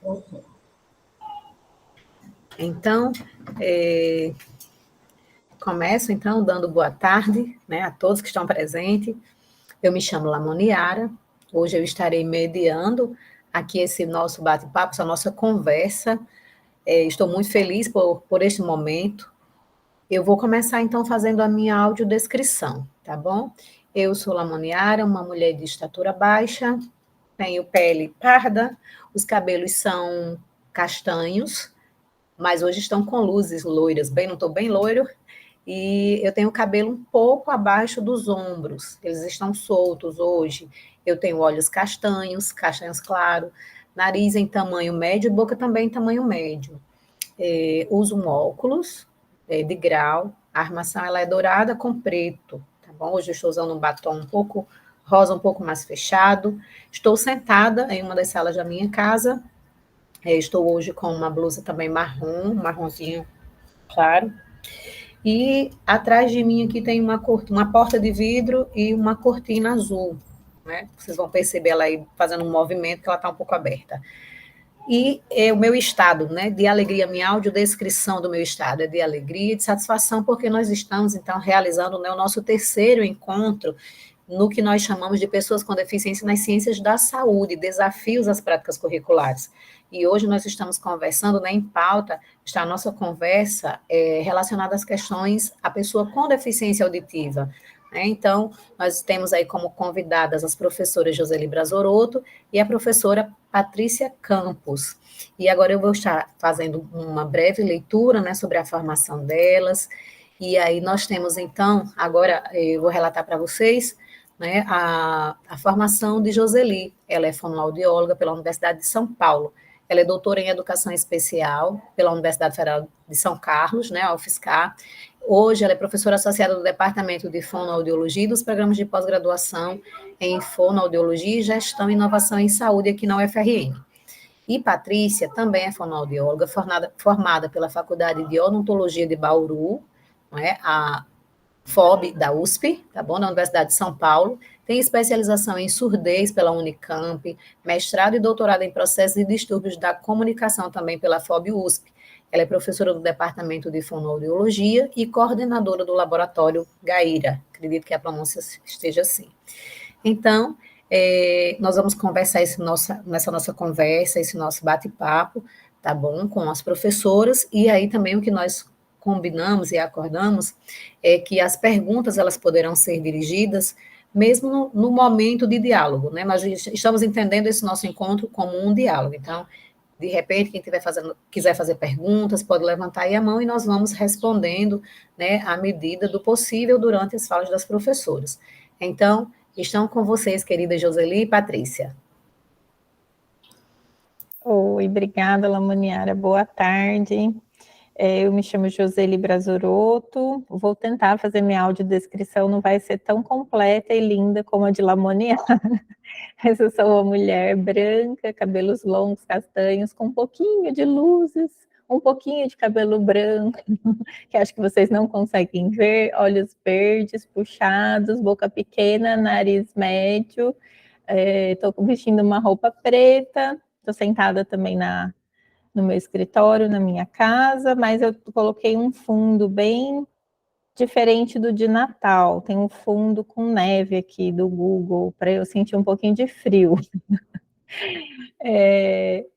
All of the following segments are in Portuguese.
Ok. Então, começo então dando boa tarde, né, a todos que estão presentes. Eu me chamo Lamoniara. Hoje eu estarei mediando aqui esse nosso bate-papo, essa nossa conversa. Estou muito feliz por este momento. Eu vou começar então fazendo a minha audiodescrição, tá bom? Eu sou Lamoniara, uma mulher de estatura baixa, tenho pele parda, os cabelos são castanhos, mas hoje estão com luzes loiras, bem, não estou bem loiro, e eu tenho o cabelo um pouco abaixo dos ombros, eles estão soltos hoje. Eu tenho olhos castanhos, castanhos claros, nariz em tamanho médio, boca também em tamanho médio. Uso um óculos de grau, a armação ela é dourada com preto, tá bom? Hoje eu estou usando um batom um pouco rosa, um pouco mais fechado. Estou sentada em uma das salas da minha casa. Estou hoje com uma blusa também marrom, marronzinho claro. E atrás de mim aqui tem uma porta de vidro e uma cortina azul, né? Vocês vão perceber ela aí fazendo um movimento que ela está um pouco aberta. E o meu estado, né, de alegria, minha audiodescrição do meu estado é de alegria e de satisfação, porque nós estamos, então, realizando, né, o nosso terceiro encontro no que nós chamamos de pessoas com deficiência nas ciências da saúde, desafios às práticas curriculares. E hoje nós estamos conversando, né, em pauta, está a nossa conversa relacionada às questões à pessoa com deficiência auditiva. Né? Então, nós temos aí como convidadas as professoras Joseli Brazoroto e a professora Patrícia Campos. E agora eu vou estar fazendo uma breve leitura, né, sobre a formação delas. E aí nós temos, então, agora eu vou relatar para vocês, né, a formação de Joseli. Ela é fonoaudióloga pela Universidade de São Paulo. Ela é doutora em Educação Especial pela Universidade Federal de São Carlos, né, a UFSCar. Hoje ela é professora associada do Departamento de Fonoaudiologia e dos programas de pós-graduação em Fonoaudiologia, Gestão e Inovação em Saúde aqui na UFRN. E Patrícia também é fonoaudióloga, formada pela Faculdade de Odontologia de Bauru, não é? A FOB da USP, tá bom? Da Universidade de São Paulo, tem especialização em surdez pela Unicamp, mestrado e doutorado em processos e distúrbios da comunicação também pela FOB USP. Ela é professora do Departamento de Fonoaudiologia e coordenadora do Laboratório Gaíra. Acredito que a pronúncia esteja assim. Então, nós vamos conversar nessa nossa conversa, esse nosso bate-papo, tá bom? Com as professoras, e aí também o que nós combinamos e acordamos é que as perguntas elas poderão ser dirigidas mesmo no momento de diálogo, né? Mas estamos entendendo esse nosso encontro como um diálogo. Então, de repente, quem quiser fazer perguntas, pode levantar aí a mão e nós vamos respondendo, né, à medida do possível durante as falas das professoras. Então, estão com vocês, querida Joseli e Patrícia. Oi, obrigada, Lamoniara. Boa tarde. Eu me chamo Joseli Brazoroto. Vou tentar fazer minha audiodescrição, não vai ser tão completa e linda como a de Lamoniara. Mas eu sou uma mulher branca, cabelos longos, castanhos, com um pouquinho de luzes, um pouquinho de cabelo branco, que acho que vocês não conseguem ver, olhos verdes, puxados, boca pequena, nariz médio. Estou vestindo uma roupa preta, estou sentada também no meu escritório, na minha casa, mas eu coloquei um fundo bem diferente do de Natal. Tem um fundo com neve aqui do Google, para eu sentir um pouquinho de frio.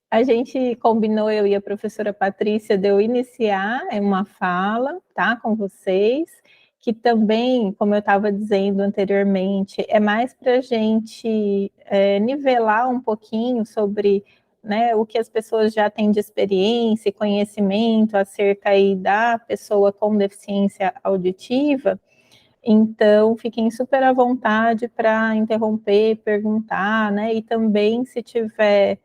A gente combinou, eu e a professora Patrícia, de eu iniciar uma fala, tá, com vocês, que também, como eu estava dizendo anteriormente, é mais para a gente nivelar um pouquinho sobre, né, o que as pessoas já têm de experiência e conhecimento acerca aí da pessoa com deficiência auditiva. Então, fiquem super à vontade para interromper, perguntar, né, e também se tiver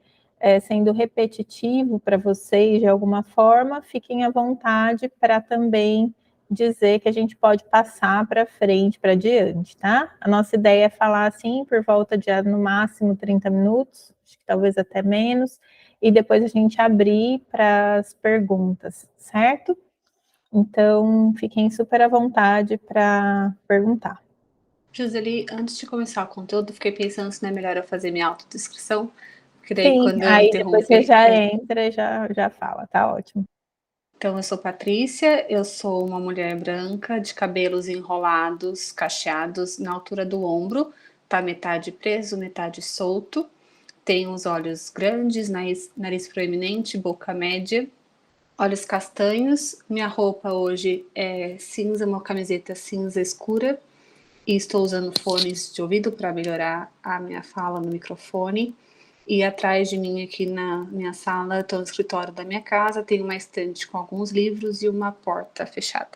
sendo repetitivo para vocês de alguma forma, fiquem à vontade para também dizer que a gente pode passar para frente, para diante, tá? A nossa ideia é falar assim por volta de no máximo 30 minutos, acho que talvez até menos, e depois a gente abrir para as perguntas, certo? Então, fiquem super à vontade para perguntar. Joseli, antes de começar o conteúdo, fiquei pensando se não é melhor eu fazer minha autodescrição, porque porque daí Sim, quando eu aí depois você interromper... já entra e já fala, tá ótimo. Então, eu sou Patrícia, eu sou uma mulher branca, de cabelos enrolados, cacheados, na altura do ombro, tá metade preso, metade solto. Tenho os olhos grandes, nariz proeminente, boca média, olhos castanhos. Minha roupa hoje é cinza, uma camiseta cinza escura. E estou usando fones de ouvido para melhorar a minha fala no microfone. E atrás de mim, aqui na minha sala, estou no escritório da minha casa, tem uma estante com alguns livros e uma porta fechada.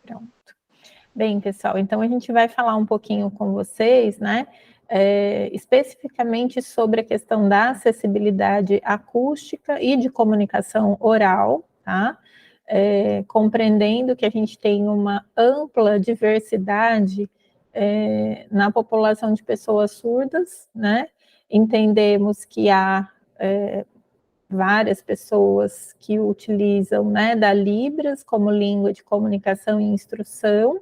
Pronto. Bem, pessoal, então a gente vai falar um pouquinho com vocês, né, especificamente sobre a questão da acessibilidade acústica e de comunicação oral, tá? Compreendendo que a gente tem uma ampla diversidade na população de pessoas surdas, né? Entendemos que há várias pessoas que utilizam, né, da Libras como língua de comunicação e instrução,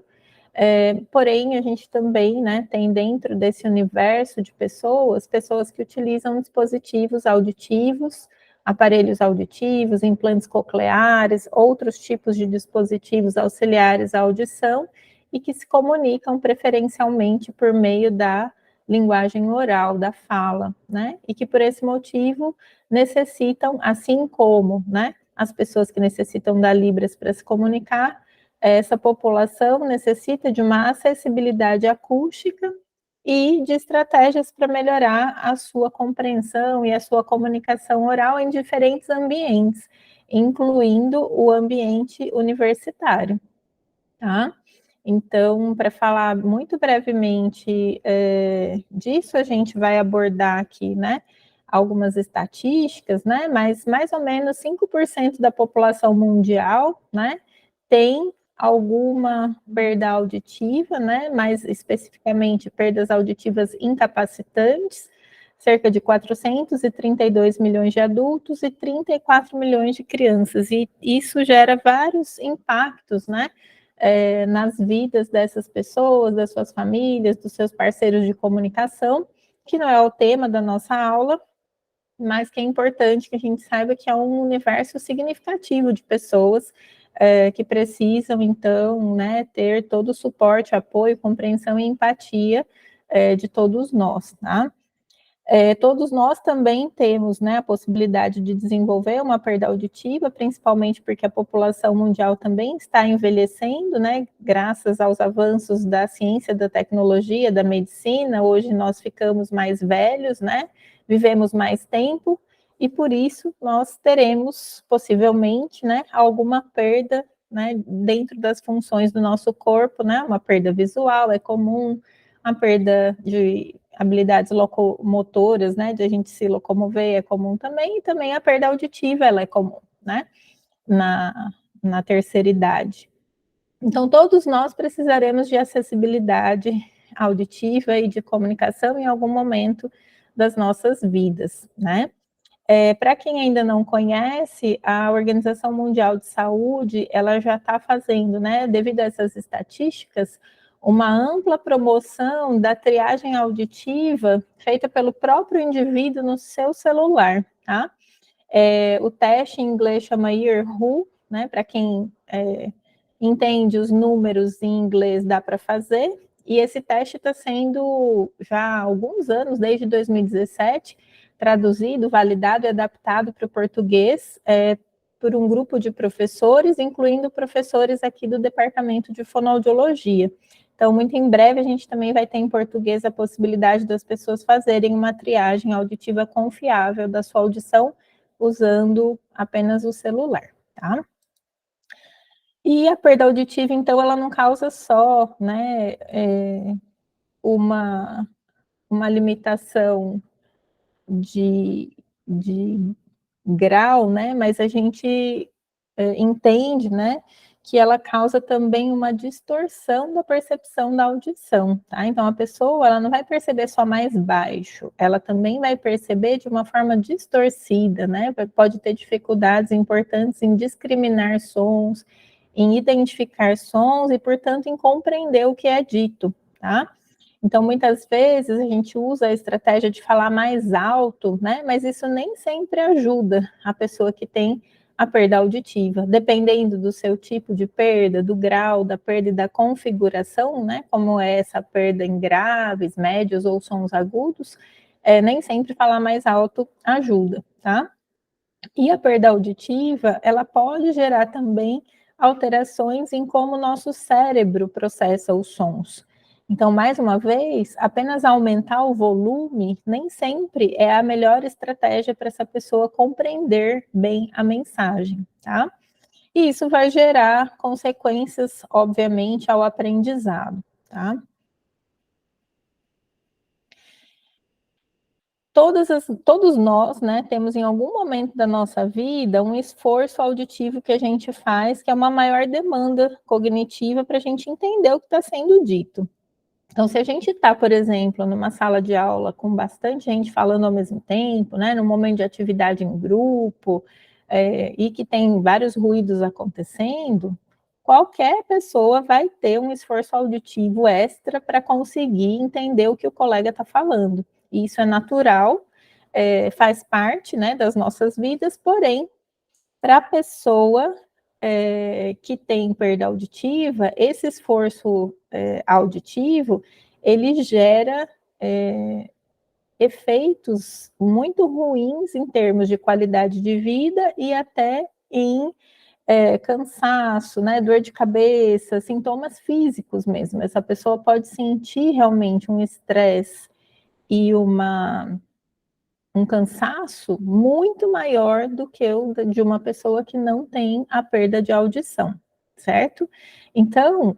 porém a gente também, né, tem dentro desse universo de pessoas que utilizam dispositivos auditivos, aparelhos auditivos, implantes cocleares, outros tipos de dispositivos auxiliares à audição e que se comunicam preferencialmente por meio da linguagem oral, da fala, né? E que por esse motivo necessitam, assim como, né, as pessoas que necessitam da Libras para se comunicar, essa população necessita de uma acessibilidade acústica e de estratégias para melhorar a sua compreensão e a sua comunicação oral em diferentes ambientes, incluindo o ambiente universitário, tá? Então, para falar muito brevemente disso, a gente vai abordar aqui, né, algumas estatísticas, né, mas mais ou menos 5% da população mundial, né, tem alguma perda auditiva, né, mais especificamente perdas auditivas incapacitantes, cerca de 432 milhões de adultos e 34 milhões de crianças, e isso gera vários impactos, né, nas vidas dessas pessoas, das suas famílias, dos seus parceiros de comunicação, que não é o tema da nossa aula, mas que é importante que a gente saiba que é um universo significativo de pessoas que precisam, então, né, ter todo o suporte, apoio, compreensão e empatia de todos nós, tá? Todos nós também temos, né, a possibilidade de desenvolver uma perda auditiva, principalmente porque a população mundial também está envelhecendo, né, graças aos avanços da ciência, da tecnologia, da medicina. Hoje nós ficamos mais velhos, né, vivemos mais tempo, e por isso nós teremos, possivelmente, né, alguma perda, né, dentro das funções do nosso corpo, né, uma perda visual é comum, uma perda de habilidades locomotoras, né, de a gente se locomover é comum também, e também a perda auditiva, ela é comum, né, na terceira idade. Então, todos nós precisaremos de acessibilidade auditiva e de comunicação em algum momento das nossas vidas, né. Para quem ainda não conhece, a Organização Mundial de Saúde, ela já está fazendo, né, devido a essas estatísticas, uma ampla promoção da triagem auditiva feita pelo próprio indivíduo no seu celular, tá? O teste em inglês chama Earwho, né? Para quem entende os números em inglês, dá para fazer. E esse teste está sendo já há alguns anos, desde 2017, traduzido, validado e adaptado para o português por um grupo de professores, incluindo professores aqui do Departamento de Fonoaudiologia. Então, muito em breve, a gente também vai ter em português a possibilidade das pessoas fazerem uma triagem auditiva confiável da sua audição, usando apenas o celular, tá? E a perda auditiva, então, ela não causa só, né, uma limitação de grau, né, mas a gente entende, né, que ela causa também uma distorção da percepção da audição, tá? Então, a pessoa, ela não vai perceber só mais baixo, ela também vai perceber de uma forma distorcida, né? Pode ter dificuldades importantes em discriminar sons, em identificar sons e, portanto, em compreender o que é dito, tá? Então, muitas vezes, a gente usa a estratégia de falar mais alto, né? Mas isso nem sempre ajuda a pessoa que tem a perda auditiva. Dependendo do seu tipo de perda, do grau da perda e da configuração, né? Como é essa perda em graves, médios ou sons agudos, nem sempre falar mais alto ajuda, tá? E a perda auditiva, ela pode gerar também alterações em como o nosso cérebro processa os sons. Então, mais uma vez, apenas aumentar o volume nem sempre é a melhor estratégia para essa pessoa compreender bem a mensagem, tá? E isso vai gerar consequências, obviamente, ao aprendizado, tá? Todos nós, né, temos em algum momento da nossa vida um esforço auditivo que a gente faz, que é uma maior demanda cognitiva para a gente entender o que está sendo dito. Então, se a gente está, por exemplo, numa sala de aula com bastante gente falando ao mesmo tempo, né, num momento de atividade em grupo, e que tem vários ruídos acontecendo, qualquer pessoa vai ter um esforço auditivo extra para conseguir entender o que o colega está falando. E isso é natural, faz parte, né, das nossas vidas, porém, para a pessoa que tem perda auditiva, esse esforço auditivo, ele gera efeitos muito ruins em termos de qualidade de vida e até em cansaço, né, dor de cabeça, sintomas físicos mesmo. Essa pessoa pode sentir realmente um estresse e um cansaço muito maior do que o de uma pessoa que não tem a perda de audição, certo? Então,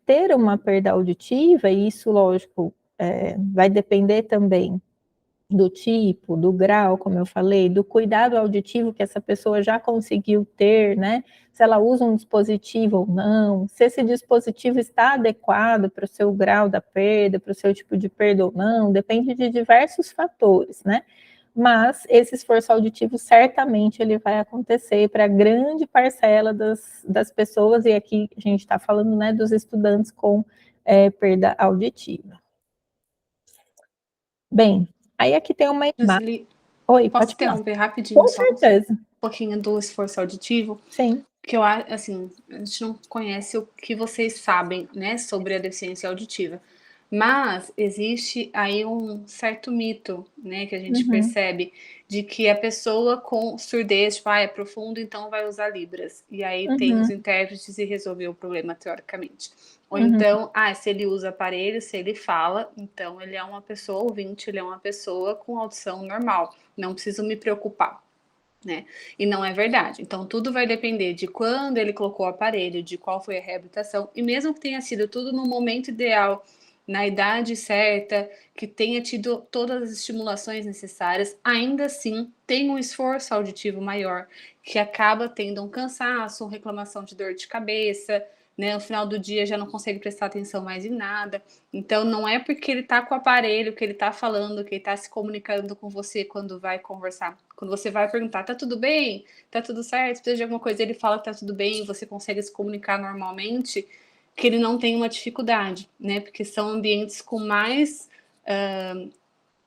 ter uma perda auditiva, e isso, lógico, vai depender também do tipo, do grau, como eu falei, do cuidado auditivo que essa pessoa já conseguiu ter, né? Se ela usa um dispositivo ou não, se esse dispositivo está adequado para o seu grau da perda, para o seu tipo de perda ou não, depende de diversos fatores, né? Mas esse esforço auditivo certamente ele vai acontecer para grande parcela das pessoas, e aqui a gente está falando, né, dos estudantes com perda auditiva. Bem, aí aqui tem uma imagem. Joseli, Oi, posso pode falar. interromper rapidinho Com só certeza. um pouquinho do esforço auditivo? Sim. Que eu acho, assim, a gente não conhece o que vocês sabem, né, sobre a deficiência auditiva. Mas existe aí um certo mito, né, que a gente percebe de que a pessoa com surdez, tipo, é profundo, então vai usar Libras. E aí tem os intérpretes e resolveu o problema teoricamente. Ou então, se ele usa aparelho, se ele fala, então ele é uma pessoa ouvinte, ele é uma pessoa com audição normal. Não preciso me preocupar. Né? E não é verdade. Então, tudo vai depender de quando ele colocou o aparelho, de qual foi a reabilitação, e mesmo que tenha sido tudo no momento ideal, na idade certa, que tenha tido todas as estimulações necessárias, ainda assim tem um esforço auditivo maior, que acaba tendo um cansaço, uma reclamação de dor de cabeça, né? No final do dia já não consegue prestar atenção mais em nada. Então, não é porque ele está com o aparelho, que ele está falando, que ele está se comunicando com você quando vai conversar. Quando você vai perguntar, tá tudo bem? Tá tudo certo? Precisa de alguma coisa? Ele fala que tá tudo bem, você consegue se comunicar normalmente, que ele não tem uma dificuldade, né? Porque são ambientes com mais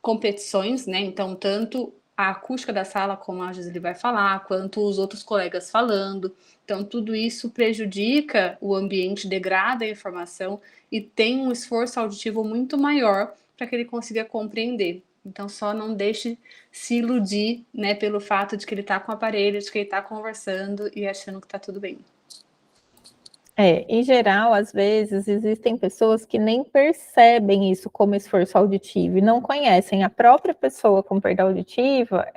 competições, né? Então, tanto a acústica da sala, como a Gisele vai falar, quanto os outros colegas falando. Então, tudo isso prejudica o ambiente, degrada a informação e tem um esforço auditivo muito maior para que ele consiga compreender. Então, só não deixe se iludir, né, pelo fato de que ele está com o aparelho, de que ele está conversando e achando que está tudo bem. Em geral, às vezes, existem pessoas que nem percebem isso como esforço auditivo e não conhecem a própria pessoa com perda auditiva,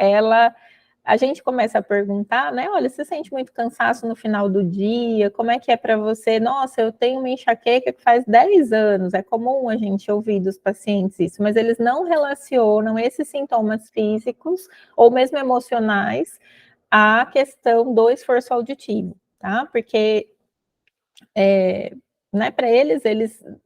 a gente começa a perguntar, né? Olha, você sente muito cansaço no final do dia? Como é que é para você? Nossa, eu tenho uma enxaqueca que faz 10 anos. É comum a gente ouvir dos pacientes isso, mas eles não relacionam esses sintomas físicos ou mesmo emocionais à questão do esforço auditivo, tá? Porque né, para eles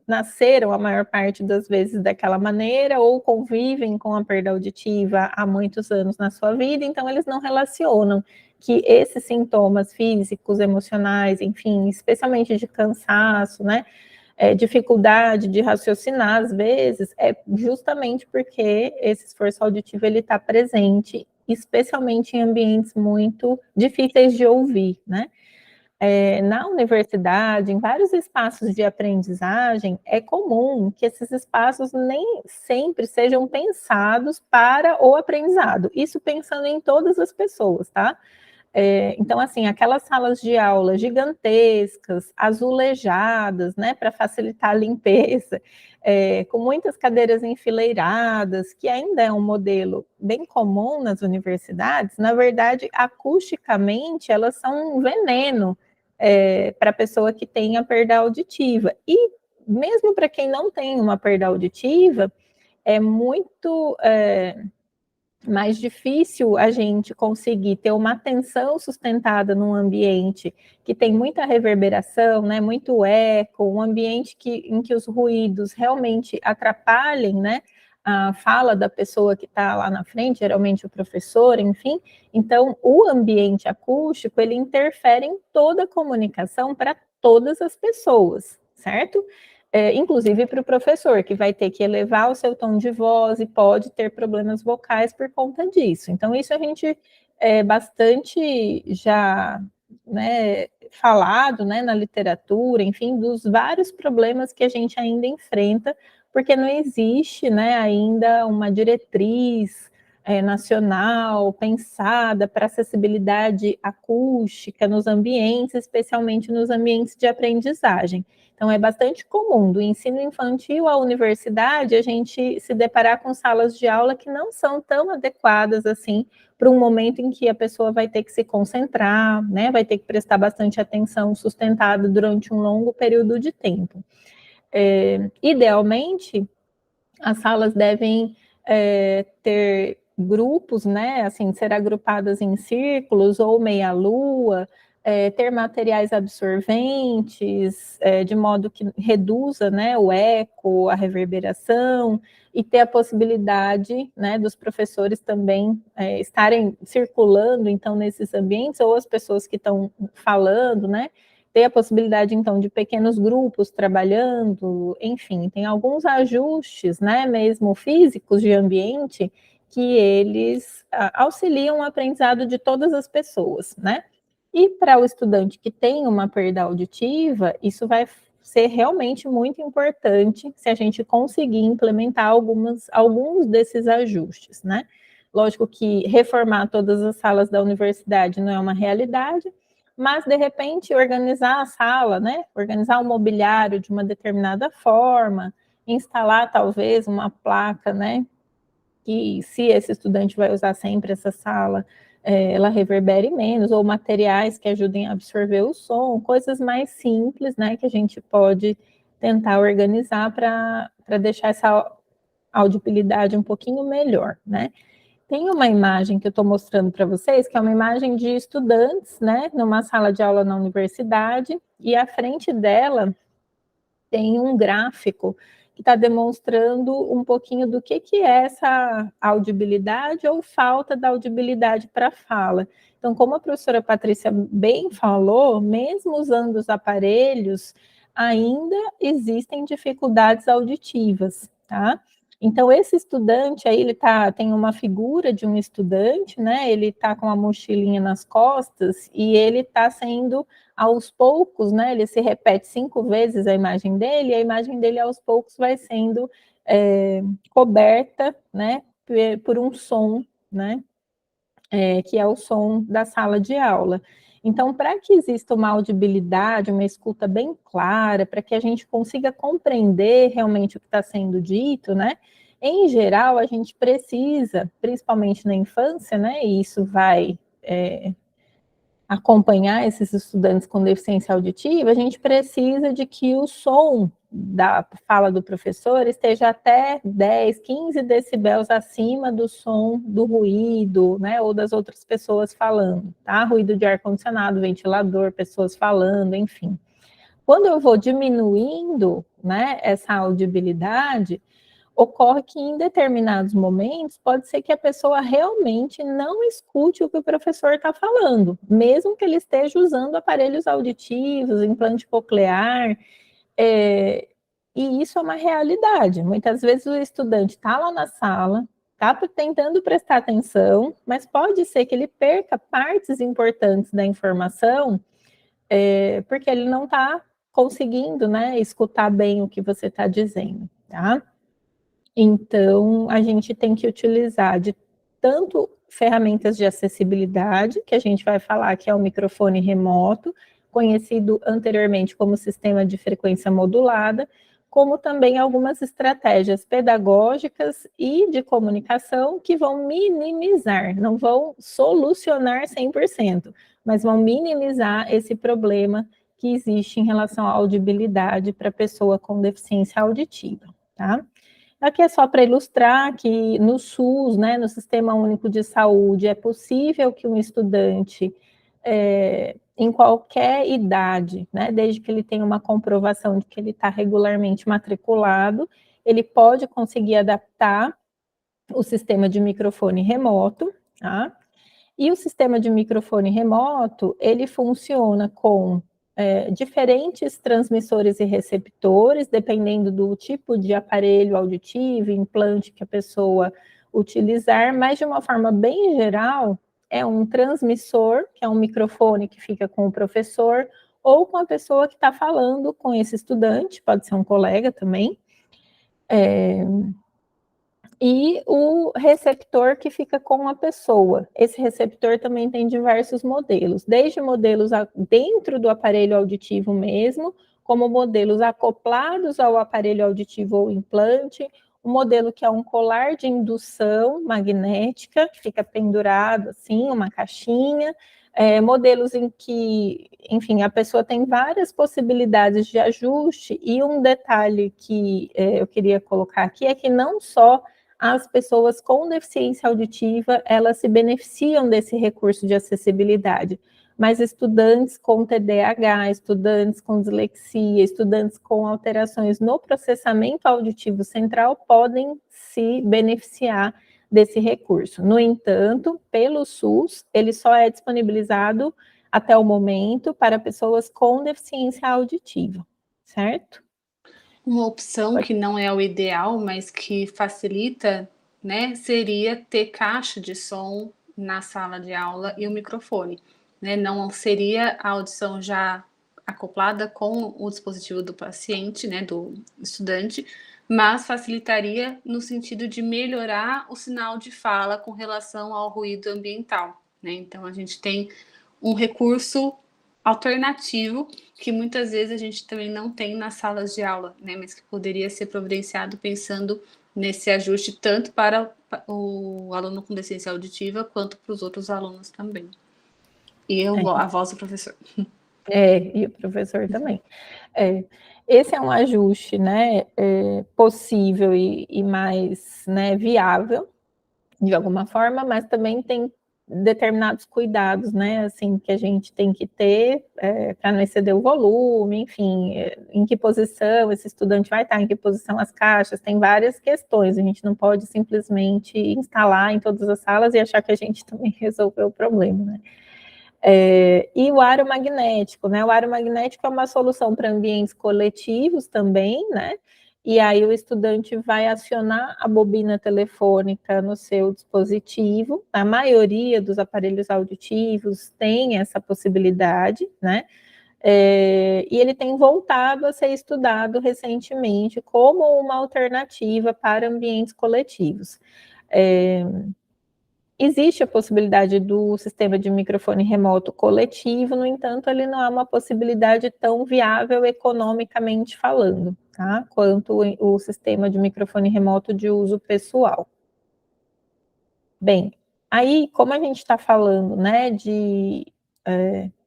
nasceram a maior parte das vezes daquela maneira ou convivem com a perda auditiva há muitos anos na sua vida, então eles não relacionam que esses sintomas físicos, emocionais, enfim, especialmente de cansaço, né, dificuldade de raciocinar, às vezes, é justamente porque esse esforço auditivo ele está presente, especialmente em ambientes muito difíceis de ouvir, né? Na universidade, em vários espaços de aprendizagem, é comum que esses espaços nem sempre sejam pensados para o aprendizado. Isso pensando em todas as pessoas, tá? Então, assim, aquelas salas de aula gigantescas, azulejadas, né, para facilitar a limpeza, com muitas cadeiras enfileiradas, que ainda é um modelo bem comum nas universidades, na verdade, acusticamente, elas são um veneno para a pessoa que tem a perda auditiva. E mesmo para quem não tem uma perda auditiva, é muito mais difícil a gente conseguir ter uma atenção sustentada num ambiente que tem muita reverberação, né, muito eco, um ambiente em que os ruídos realmente atrapalhem, né, a fala da pessoa que está lá na frente, geralmente o professor, enfim. Então, o ambiente acústico, ele interfere em toda a comunicação para todas as pessoas, certo? Inclusive para o professor, que vai ter que elevar o seu tom de voz e pode ter problemas vocais por conta disso. Então, isso a gente bastante já, né, falado, né, na literatura, enfim, dos vários problemas que a gente ainda enfrenta, porque não existe, né, ainda uma diretriz nacional pensada para acessibilidade acústica nos ambientes, especialmente nos ambientes de aprendizagem. Então, é bastante comum, do ensino infantil à universidade, a gente se deparar com salas de aula que não são tão adequadas assim para um momento em que a pessoa vai ter que se concentrar, né, vai ter que prestar bastante atenção sustentada durante um longo período de tempo. Idealmente, as salas devem ter grupos, né, assim, ser agrupadas em círculos ou meia-lua, ter materiais absorventes, de modo que reduza, né, o eco, a reverberação, e ter a possibilidade, né, dos professores também estarem circulando, então, nesses ambientes, ou as pessoas que estão falando, né, ter a possibilidade, então, de pequenos grupos trabalhando, enfim, tem alguns ajustes, né, mesmo físicos de ambiente, que eles auxiliam o aprendizado de todas as pessoas, né? E para o estudante que tem uma perda auditiva, isso vai ser realmente muito importante se a gente conseguir implementar alguns desses ajustes, né? Lógico que reformar todas as salas da universidade não é uma realidade, mas, de repente, organizar a sala, né? Organizar o mobiliário de uma determinada forma, instalar, talvez, uma placa, né? Que, se esse estudante vai usar sempre essa sala, ela reverbere menos, ou materiais que ajudem a absorver o som, coisas mais simples, né? Que a gente pode tentar organizar para deixar essa audibilidade um pouquinho melhor, né? Tem uma imagem que eu estou mostrando para vocês, que é uma imagem de estudantes, né, numa sala de aula na universidade, e à frente dela tem um gráfico que está demonstrando um pouquinho do que é essa audibilidade ou falta da audibilidade para a fala. Então, como a professora Patrícia bem falou, mesmo usando os aparelhos, ainda existem dificuldades auditivas, tá? Então, esse estudante aí, tem uma figura de um estudante, né? Ele está com a mochilinha nas costas e ele está sendo, aos poucos, né? Ele se repete 5 vezes a imagem dele, e a imagem dele, aos poucos, vai sendo coberta, né? Por um som, né? Que é o som da sala de aula. Então, para que exista uma audibilidade, uma escuta bem clara, para que a gente consiga compreender realmente o que está sendo dito, né? Em geral, a gente precisa, principalmente na infância, né? E isso vai acompanhar esses estudantes com deficiência auditiva, a gente precisa de que o som da fala do professor esteja até 10, 15 decibéis acima do som do ruído, né, ou das outras pessoas falando, tá? Ruído de ar-condicionado, ventilador, pessoas falando, enfim. Quando eu vou diminuindo, né, essa audibilidade, ocorre que em determinados momentos pode ser que a pessoa realmente não escute o que o professor está falando, mesmo que ele esteja usando aparelhos auditivos, implante coclear, E isso é uma realidade. Muitas vezes o estudante está lá na sala, está tentando prestar atenção, mas pode ser que ele perca partes importantes da informação, porque ele não está conseguindo, né, escutar bem o que você está dizendo, tá? Então, a gente tem que utilizar de tanto ferramentas de acessibilidade, que a gente vai falar que é o microfone remoto, conhecido anteriormente como sistema de frequência modulada, como também algumas estratégias pedagógicas e de comunicação que vão minimizar, não vão solucionar 100%, mas vão minimizar esse problema que existe em relação à audibilidade para pessoa com deficiência auditiva, tá? Aqui é só para ilustrar que no SUS, né, no Sistema Único de Saúde, é possível que um estudante, em qualquer idade, né, desde que ele tenha uma comprovação de que ele está regularmente matriculado, ele pode conseguir adaptar o sistema de microfone remoto, tá? E o sistema de microfone remoto, ele funciona com diferentes transmissores e receptores, dependendo do tipo de aparelho auditivo, implante que a pessoa utilizar, mas de uma forma bem geral, é um transmissor, que é um microfone que fica com o professor, ou com a pessoa que está falando com esse estudante, pode ser um colega também, e o receptor que fica com a pessoa. Esse receptor também tem diversos modelos, desde modelos dentro do aparelho auditivo mesmo, como modelos acoplados ao aparelho auditivo ou implante, um modelo que é um colar de indução magnética, que fica pendurado assim, uma caixinha, modelos em que, enfim, a pessoa tem várias possibilidades de ajuste, e um detalhe que eu queria colocar aqui é que não só as pessoas com deficiência auditiva, elas se beneficiam desse recurso de acessibilidade, mas estudantes com TDAH, estudantes com dislexia, estudantes com alterações no processamento auditivo central podem se beneficiar desse recurso. No entanto, pelo SUS, ele só é disponibilizado até o momento para pessoas com deficiência auditiva, certo? Uma opção que não é o ideal, mas que facilita, né, seria ter caixa de som na sala de aula e o microfone, né? Não seria a audição já acoplada com o dispositivo do paciente, né, do estudante, mas facilitaria no sentido de melhorar o sinal de fala com relação ao ruído ambiental, né? Então a gente tem um recurso alternativo que muitas vezes a gente também não tem nas salas de aula, né, mas que poderia ser providenciado pensando nesse ajuste tanto para o aluno com deficiência auditiva quanto para os outros alunos também. E a voz do professor. E o professor também. Esse é um ajuste, né, possível e mais, né, viável, de alguma forma, mas também tem determinados cuidados, né, assim, que a gente tem que ter para não exceder o volume, enfim, em que posição esse estudante vai estar, em que posição as caixas, tem várias questões, a gente não pode simplesmente instalar em todas as salas e achar que a gente também resolveu o problema, né. E o aro magnético, né? O aro magnético é uma solução para ambientes coletivos também, né? E aí o estudante vai acionar a bobina telefônica no seu dispositivo. A maioria dos aparelhos auditivos tem essa possibilidade, né? E ele tem voltado a ser estudado recentemente como uma alternativa para ambientes coletivos. Existe a possibilidade do sistema de microfone remoto coletivo, no entanto, ele não é uma possibilidade tão viável economicamente falando, tá? Quanto o sistema de microfone remoto de uso pessoal. Bem, aí, como a gente está falando, né, de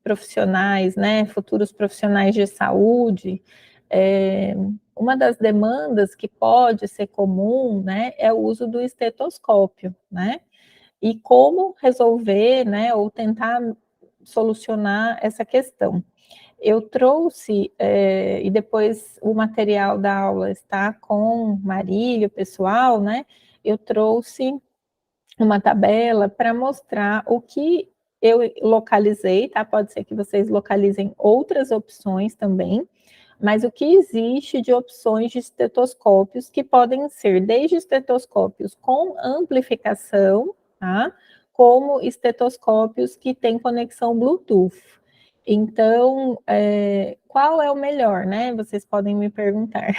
profissionais, né, futuros profissionais de saúde, uma das demandas que pode ser comum, né, é o uso do estetoscópio, né? E como resolver, né, ou tentar solucionar essa questão. Eu trouxe, e depois o material da aula está com Marília, pessoal, né, eu trouxe uma tabela para mostrar o que eu localizei, tá? Pode ser que vocês localizem outras opções também, Mas o que existe de opções de estetoscópios que podem ser desde estetoscópios com amplificação, tá? Como estetoscópios que têm conexão Bluetooth. Então, qual é o melhor, né? Vocês podem me perguntar.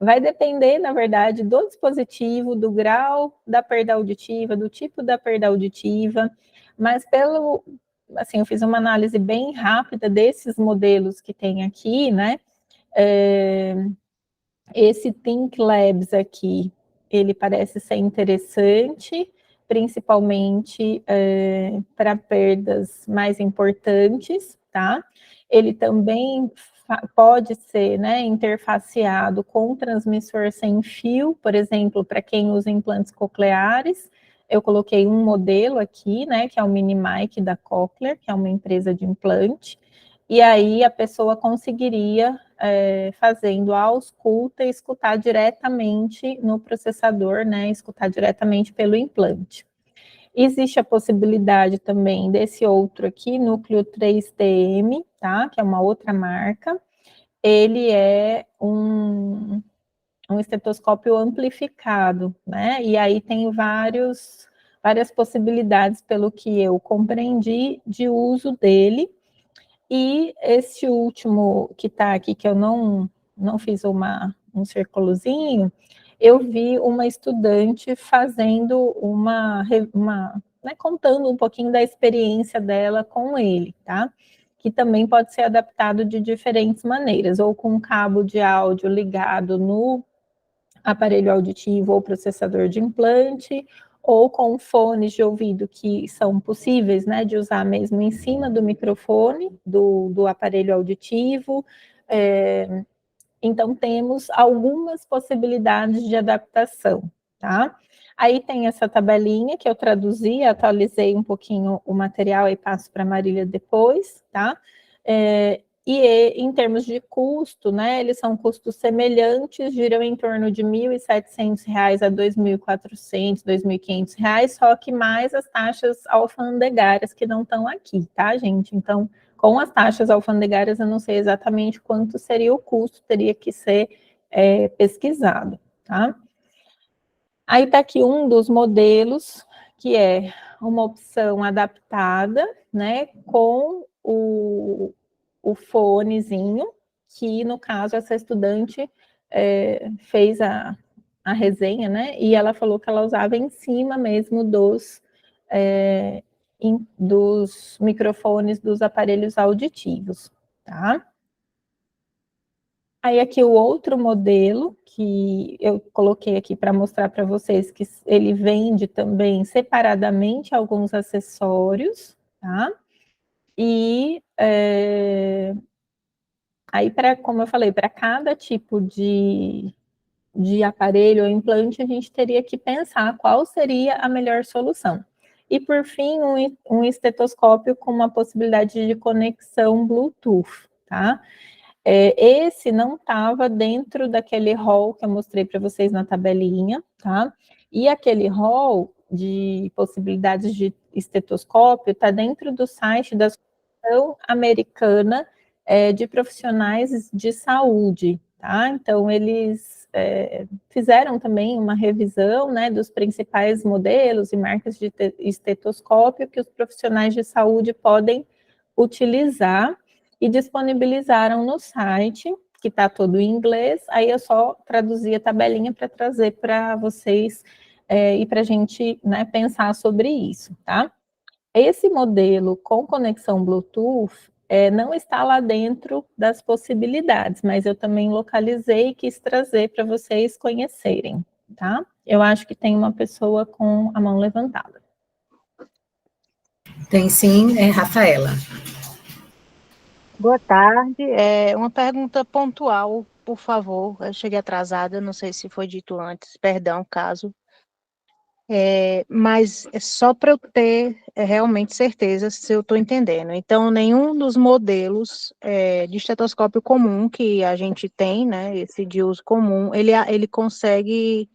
Vai depender, na verdade, do dispositivo, do grau da perda auditiva, do tipo da perda auditiva, mas assim, eu fiz uma análise bem rápida desses modelos que tem aqui, né? Esse Think Labs aqui, ele parece ser interessante, principalmente para perdas mais importantes, tá? Ele também pode ser, né, interfaceado com transmissor sem fio, por exemplo, para quem usa implantes cocleares. Eu coloquei um modelo aqui, né, que é o Minimic da Cochlear, que é uma empresa de implante, e aí a pessoa conseguiria, fazendo a ausculta, escutar diretamente no processador, né, escutar diretamente pelo implante. Existe a possibilidade também desse outro aqui, Núcleo 3TM, tá, que é uma outra marca. Ele é um estetoscópio amplificado, né, e aí tem várias possibilidades, pelo que eu compreendi, de uso dele. E esse último que está aqui, que eu não fiz um círculozinho, eu vi uma estudante fazendo né, contando um pouquinho da experiência dela com ele, tá? Que também pode ser adaptado de diferentes maneiras, ou com um cabo de áudio ligado no aparelho auditivo ou processador de implante, ou com fones de ouvido que são possíveis, né, de usar mesmo em cima do microfone do aparelho auditivo. Então, temos algumas possibilidades de adaptação, tá? Aí tem essa tabelinha que eu traduzi, atualizei um pouquinho o material e passo para a Marília depois, tá? E em termos de custo, né, eles são custos semelhantes, giram em torno de R$ 1.700 a R$ 2.400, R$ 2.500, só que mais as taxas alfandegárias que não estão aqui, tá, gente? Então, com as taxas alfandegárias, eu não sei exatamente quanto seria o custo, teria que ser pesquisado, tá? Aí está aqui um dos modelos, que é uma opção adaptada, né, com o fonezinho, que no caso essa estudante fez a resenha, né, e ela falou que ela usava em cima mesmo dos microfones dos aparelhos auditivos, tá? Aí aqui o outro modelo que eu coloquei aqui para mostrar para vocês que ele vende também separadamente alguns acessórios, tá? E aí, como eu falei, para cada tipo de aparelho ou implante, a gente teria que pensar qual seria a melhor solução. E, por fim, um estetoscópio com uma possibilidade de conexão Bluetooth, tá? Esse não estava dentro daquele hall que eu mostrei para vocês na tabelinha, tá? E aquele hall de possibilidades de estetoscópio está dentro do site da Associação Americana de Profissionais de Saúde, tá? Então, eles fizeram também uma revisão, né, dos principais modelos e marcas de estetoscópio que os profissionais de saúde podem utilizar, e disponibilizaram no site, que está todo em inglês. Aí eu só traduzi a tabelinha para trazer para vocês e para a gente, né, pensar sobre isso, tá? Esse modelo com conexão Bluetooth não está lá dentro das possibilidades, mas eu também localizei e quis trazer para vocês conhecerem, tá? Eu acho que tem uma pessoa com a mão levantada. Tem sim, Rafaela. Boa tarde. Uma pergunta pontual, por favor. Eu cheguei atrasada, não sei se foi dito antes, perdão, caso. Mas é só para eu ter realmente certeza se eu estou entendendo. Então, nenhum dos modelos de estetoscópio comum que a gente tem, né, esse de uso comum, ele consegue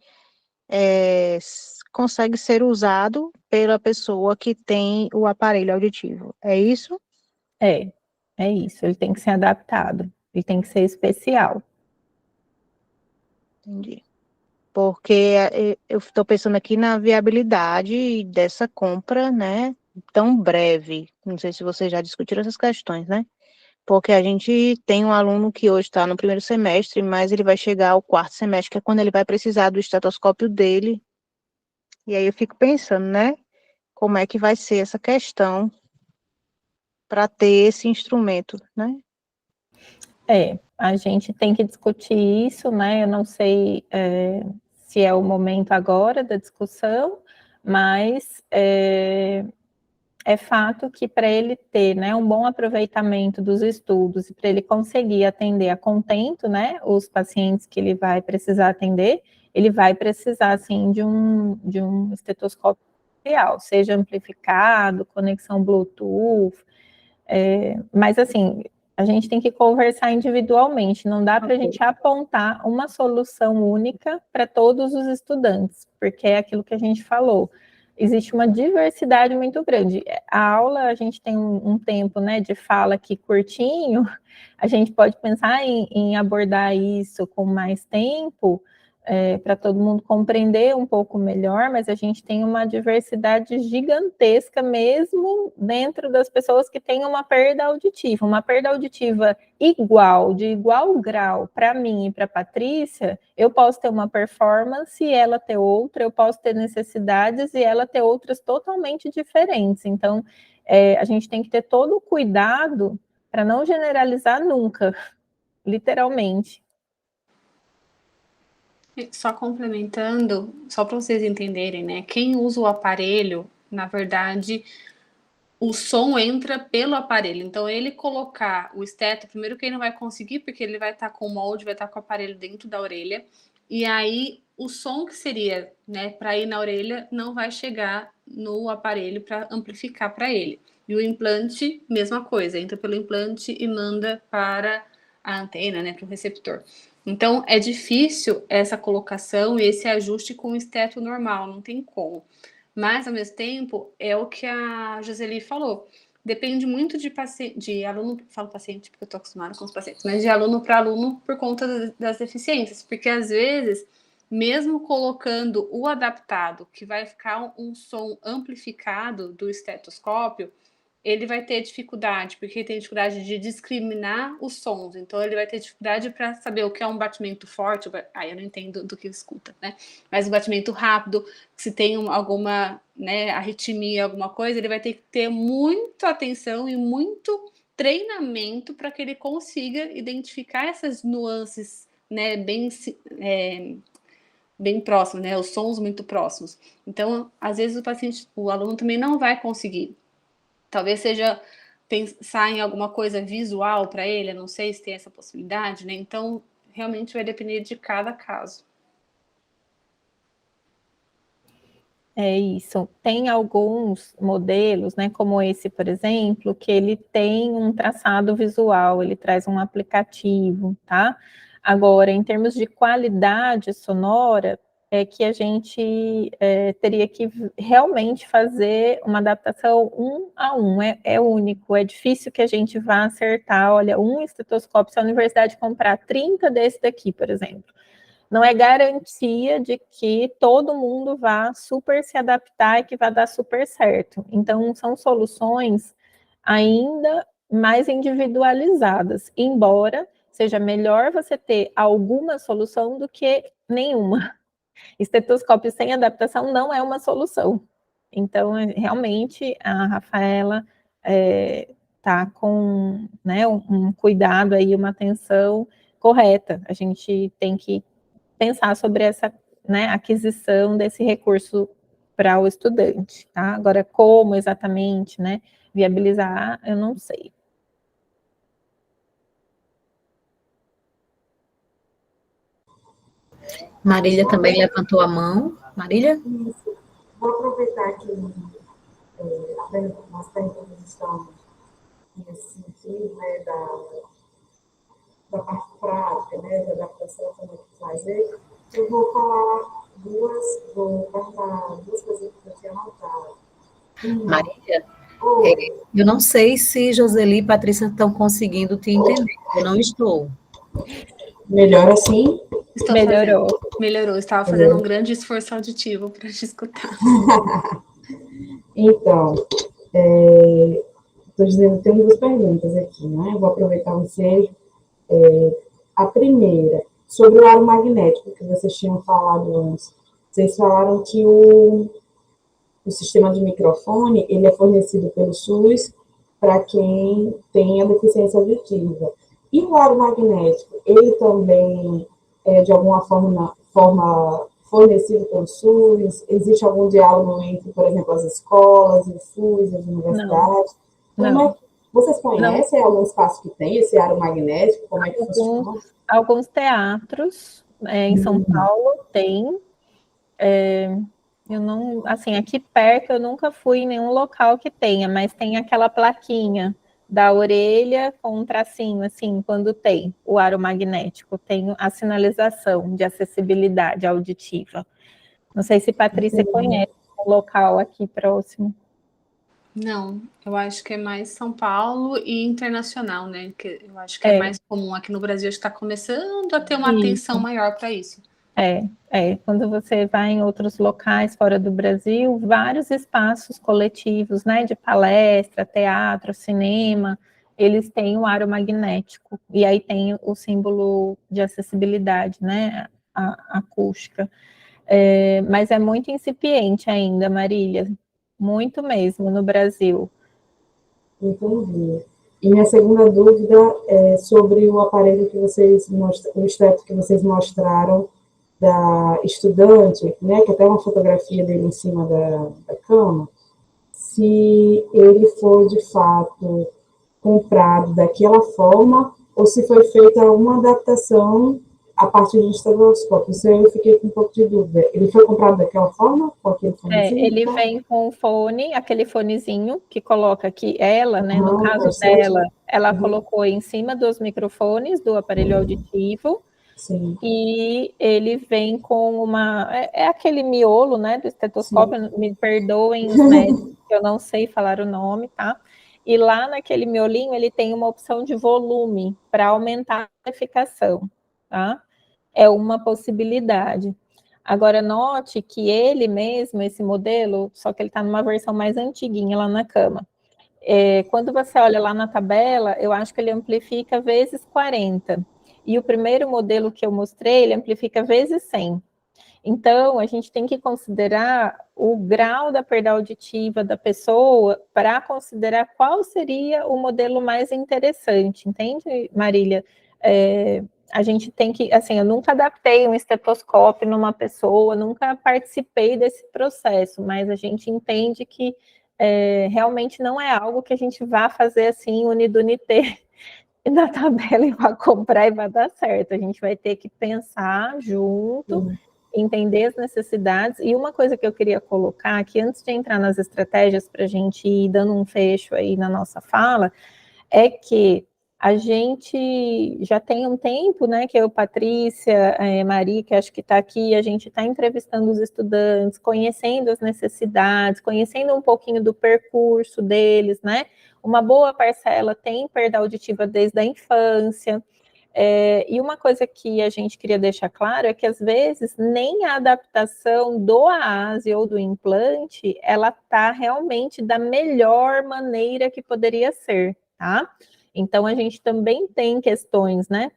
ser usado pela pessoa que tem o aparelho auditivo. É isso? É isso, ele tem que ser adaptado. Ele tem que ser especial. Entendi. Porque eu estou pensando aqui na viabilidade dessa compra, né, tão breve. Não sei se vocês já discutiram essas questões, né? Porque a gente tem um aluno que hoje está no primeiro semestre, mas ele vai chegar ao quarto semestre, que é quando ele vai precisar do estetoscópio dele. E aí eu fico pensando, né, como é que vai ser essa questão para ter esse instrumento, né? A gente tem que discutir isso, né? Eu não sei se é o momento agora da discussão, mas é fato que para ele ter, né, um bom aproveitamento dos estudos e para ele conseguir atender a contento, né, os pacientes que ele vai precisar atender, ele vai precisar, assim, de um estetoscópio real, seja amplificado, conexão Bluetooth, mas, assim, a gente tem que conversar individualmente, não dá para a gente apontar uma solução única para todos os estudantes, porque é aquilo que a gente falou, existe uma diversidade muito grande. A aula, a gente tem um tempo, né, de fala aqui curtinho, a gente pode pensar em abordar isso com mais tempo, para todo mundo compreender um pouco melhor, mas a gente tem uma diversidade gigantesca mesmo dentro das pessoas que têm uma perda auditiva igual, de igual grau, para mim e para a Patrícia, eu posso ter uma performance e ela ter outra, eu posso ter necessidades e ela ter outras totalmente diferentes. Então, a gente tem que ter todo o cuidado para não generalizar nunca, literalmente. Só complementando, só para vocês entenderem, né? Quem usa o aparelho, na verdade, o som entra pelo aparelho. Então, ele colocar o esteto, primeiro que ele não vai conseguir, porque ele vai estar com o molde, vai estar com o aparelho dentro da orelha. E aí, o som que seria, né, para ir na orelha, não vai chegar no aparelho para amplificar para ele. E o implante, mesma coisa, entra pelo implante e manda para a antena, né, para o receptor. Então, é difícil essa colocação e esse ajuste com o esteto normal, não tem como. Mas, ao mesmo tempo, é o que a Joseli falou. Depende muito de aluno, falo paciente porque eu estou acostumada com os pacientes, mas de aluno para aluno por conta das deficiências. Porque, às vezes, mesmo colocando o adaptado, que vai ficar um som amplificado do estetoscópio, ele vai ter dificuldade, porque tem dificuldade de discriminar os sons. Então, ele vai ter dificuldade para saber o que é um batimento forte. Eu não entendo do que escuta, né? Mas um batimento rápido, se tem alguma, né, arritmia, alguma coisa, ele vai ter que ter muita atenção e muito treinamento para que ele consiga identificar essas nuances, né, bem próximas, né, os sons muito próximos. Então, às vezes o aluno também não vai conseguir. Talvez seja pensar em alguma coisa visual para ele, eu não sei se tem essa possibilidade, né? Então, realmente vai depender de cada caso. É isso. Tem alguns modelos, né, como esse, por exemplo, que ele tem um traçado visual, ele traz um aplicativo, tá? Agora, em termos de qualidade sonora, é que a gente teria que realmente fazer uma adaptação 1 a 1, é único, é difícil que a gente vá acertar, olha, um estetoscópio, se a universidade comprar 30 desse daqui, por exemplo, não é garantia de que todo mundo vá super se adaptar e que vai dar super certo. Então, são soluções ainda mais individualizadas, embora seja melhor você ter alguma solução do que nenhuma. Estetoscópio sem adaptação não é uma solução. Então, realmente, a Rafaela está com, né, um cuidado aí, uma atenção correta. A gente tem que pensar sobre essa, né, aquisição desse recurso para o estudante, tá? Agora, como exatamente, né, viabilizar, eu não sei. Marília também levantou a mão. Marília? Isso. Vou aproveitar que nós estamos nesse sentido, né, da parte prática, né, da adaptação, como é que fazer. Eu vou falar vou perguntar duas coisas que eu tinha anotado. Marília, Eu não sei se Joseli e Patrícia estão conseguindo te entender. Eu não estou. Melhor assim? Estou Melhorou. fazendo. Melhorou. Estava fazendo um grande esforço auditivo para te escutar. Então, estou dizendo, tem duas perguntas aqui, né? Eu vou aproveitar o ensejo. A primeira, sobre o aro magnético que vocês tinham falado antes. Vocês falaram que o sistema de microfone ele é fornecido pelo SUS para quem tem a deficiência auditiva. E o aro magnético, ele também é de alguma forma fornecido pelo SUS? Existe algum diálogo entre, por exemplo, as escolas, o SUS, as universidades? Não. Vocês conhecem algum espaço que tem esse aro magnético? Como é que funciona? Alguns teatros em São Paulo tem. Eu não, assim, aqui perto eu nunca fui em nenhum local que tenha, mas tem aquela plaquinha da orelha com um tracinho, assim, quando tem o aro magnético, tem a sinalização de acessibilidade auditiva. Não sei se Patrícia conhece um local aqui próximo. Não, eu acho que é mais São Paulo e internacional, né? Que eu acho que é mais comum aqui no Brasil, está começando a ter uma atenção maior para isso. Quando você vai em outros locais fora do Brasil, vários espaços coletivos, né, de palestra, teatro, cinema, eles têm o aro magnético, e aí tem o símbolo de acessibilidade, né, a acústica. Mas é muito incipiente ainda, Marília, muito mesmo no Brasil. Entendi. E minha segunda dúvida é sobre o aparelho que vocês mostraram, o esteto que vocês mostraram da estudante, né, que até uma fotografia dele em cima da cama, se ele foi de fato comprado daquela forma ou se foi feita uma adaptação a partir do estetoscópio. Isso aí eu fiquei com um pouco de dúvida. Ele foi comprado daquela forma? Com aquele fonezinho? Ele vem com o fone, aquele fonezinho que coloca aqui, ela, né, no caso Sim. dela, ela colocou em cima dos microfones do aparelho auditivo. Sim. E ele vem com aquele miolo, né, do estetoscópio. Sim. Me perdoem os médicos, que eu não sei falar o nome, tá? E lá naquele miolinho ele tem uma opção de volume para aumentar a amplificação, tá? É uma possibilidade. Agora, note que ele mesmo, esse modelo, só que ele está numa versão mais antiguinha lá na cama. Quando você olha lá na tabela, eu acho que ele amplifica vezes 40. E o primeiro modelo que eu mostrei, ele amplifica vezes 100. Então, a gente tem que considerar o grau da perda auditiva da pessoa para considerar qual seria o modelo mais interessante, entende, Marília? A gente tem que, assim, eu nunca adaptei um estetoscópio numa pessoa, nunca participei desse processo, mas a gente entende que realmente não é algo que a gente vá fazer assim, unidunité, na tabela e vai comprar e vai dar certo. A gente vai ter que pensar junto, entender as necessidades. E uma coisa que eu queria colocar aqui, antes de entrar nas estratégias para a gente ir dando um fecho aí na nossa fala, é que a gente já tem um tempo, né, que eu, Patrícia, Maria, que acho que está aqui, a gente está entrevistando os estudantes, conhecendo as necessidades, conhecendo um pouquinho do percurso deles, né? Uma boa parcela tem perda auditiva desde a infância. E uma coisa que a gente queria deixar claro é que, às vezes, nem a adaptação do AASE ou do implante, ela está realmente da melhor maneira que poderia ser, tá? Então, a gente também tem questões, né?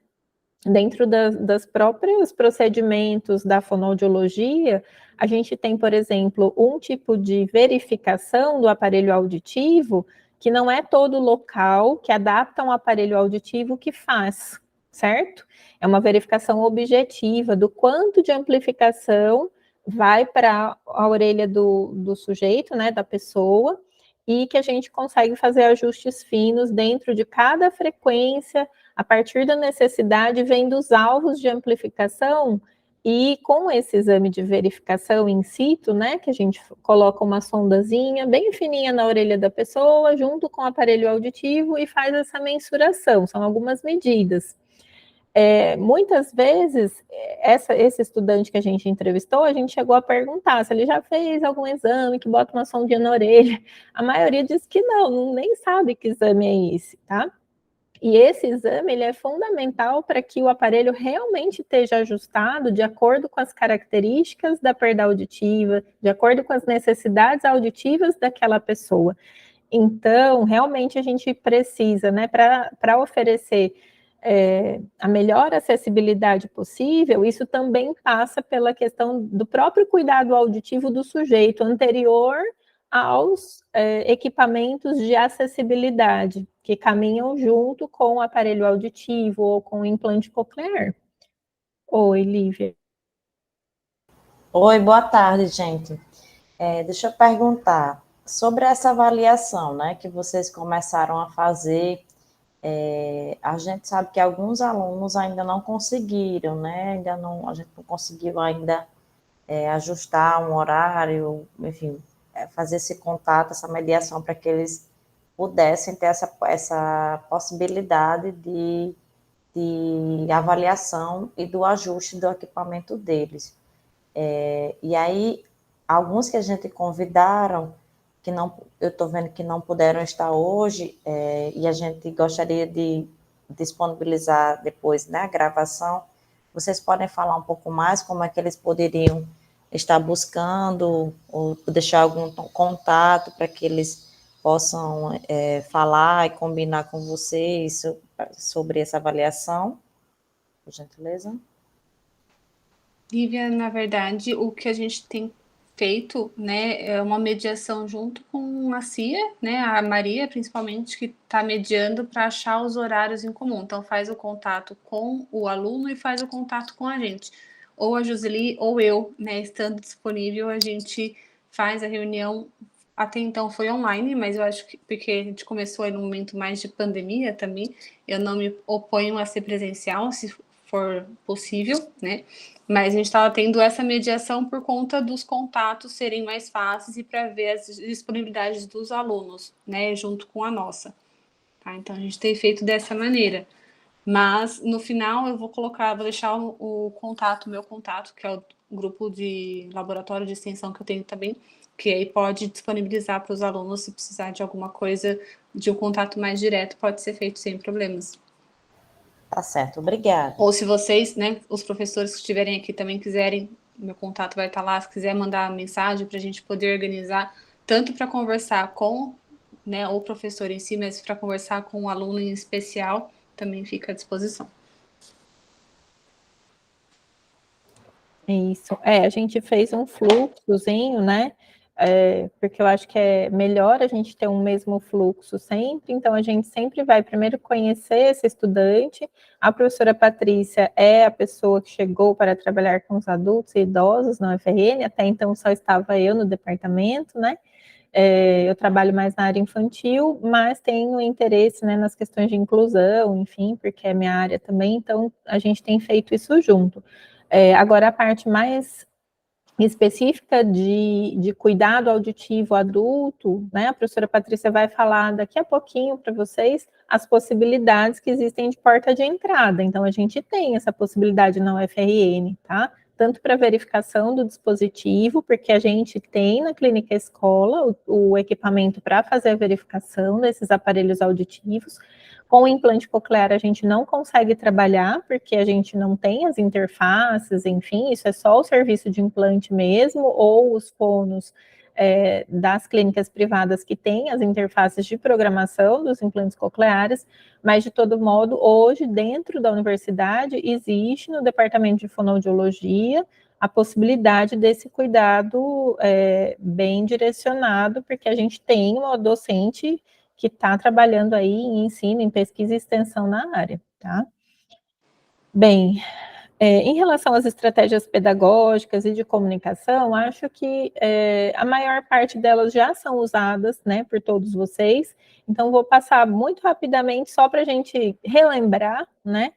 Dentro das próprios procedimentos da fonoaudiologia, a gente tem, por exemplo, um tipo de verificação do aparelho auditivo que não é todo local que adapta um aparelho auditivo que faz, certo? É uma verificação objetiva do quanto de amplificação vai para a orelha do sujeito, né, da pessoa, e que a gente consegue fazer ajustes finos dentro de cada frequência, a partir da necessidade, vem dos alvos de amplificação, e com esse exame de verificação in situ, né, que a gente coloca uma sondazinha bem fininha na orelha da pessoa, junto com o aparelho auditivo, e faz essa mensuração, são algumas medidas. Muitas vezes, esse estudante que a gente entrevistou, a gente chegou a perguntar se ele já fez algum exame que bota uma sondinha na orelha. A maioria diz que não, nem sabe que exame é esse, tá? E esse exame ele é fundamental para que o aparelho realmente esteja ajustado de acordo com as características da perda auditiva, de acordo com as necessidades auditivas daquela pessoa. Então, realmente a gente precisa, né, para oferecer a melhor acessibilidade possível, isso também passa pela questão do próprio cuidado auditivo do sujeito anterior aos equipamentos de acessibilidade, que caminham junto com o aparelho auditivo ou com o implante coclear. Oi, Lívia. Oi, boa tarde, gente. Deixa eu perguntar sobre essa avaliação, né, que vocês começaram a fazer. A gente sabe que alguns alunos ainda não conseguiram, né, a gente não conseguiu ainda ajustar um horário, enfim, fazer esse contato, essa mediação para que eles pudessem ter essa possibilidade de avaliação e do ajuste do equipamento deles. E aí, alguns que a gente convidaram, que não, eu estou vendo que não puderam estar hoje, e a gente gostaria de disponibilizar depois, né, a gravação, vocês podem falar um pouco mais como é que eles poderiam estar buscando, ou deixar algum contato para que eles possam falar e combinar com vocês sobre essa avaliação, por gentileza? Lívia, na verdade, o que a gente tem feito, né, é uma mediação junto com a CIA, né, a Maria, principalmente, que está mediando para achar os horários em comum. Então, faz o contato com o aluno e faz o contato com a gente. Ou a Joseli ou eu, né, estando disponível, a gente faz a reunião. Até então foi online, mas eu acho que porque a gente começou aí no momento mais de pandemia também, eu não me oponho a ser presencial, se for possível, né? Mas a gente estava tendo essa mediação por conta dos contatos serem mais fáceis e para ver as disponibilidades dos alunos, né, junto com a nossa. Tá? Então a gente tem feito dessa maneira. Mas no final eu vou deixar o contato, meu contato, que é o grupo de laboratório de extensão que eu tenho também, que aí pode disponibilizar para os alunos se precisar de alguma coisa, de um contato mais direto, pode ser feito sem problemas. Tá certo, obrigada. Ou se vocês, né, os professores que estiverem aqui também quiserem, meu contato vai estar lá, se quiser mandar mensagem para a gente poder organizar, tanto para conversar com, né, o professor em si, mas para conversar com o aluno em especial, também fica à disposição. Isso, a gente fez um fluxozinho, né, porque eu acho que é melhor a gente ter um mesmo fluxo sempre, então a gente sempre vai primeiro conhecer esse estudante, a professora Patrícia é a pessoa que chegou para trabalhar com os adultos e idosos na UFRN, até então só estava eu no departamento, né, eu trabalho mais na área infantil, mas tenho interesse, né, nas questões de inclusão, enfim, porque é minha área também, então a gente tem feito isso junto. Agora, a parte mais específica de cuidado auditivo adulto, né, a professora Patrícia vai falar daqui a pouquinho para vocês as possibilidades que existem de porta de entrada. Então, a gente tem essa possibilidade na UFRN, tá? Tanto para verificação do dispositivo, porque a gente tem na clínica escola o equipamento para fazer a verificação desses aparelhos auditivos. Com o implante coclear a gente não consegue trabalhar, porque a gente não tem as interfaces, enfim, isso é só o serviço de implante mesmo, ou os fonos das clínicas privadas que têm as interfaces de programação dos implantes cocleares, mas de todo modo, hoje, dentro da universidade, existe no departamento de fonoaudiologia a possibilidade desse cuidado bem direcionado, porque a gente tem uma docente que está trabalhando aí em ensino, em pesquisa e extensão na área, tá? Bem, em relação às estratégias pedagógicas e de comunicação, acho que a maior parte delas já são usadas, né, por todos vocês, então vou passar muito rapidamente só para a gente relembrar, né,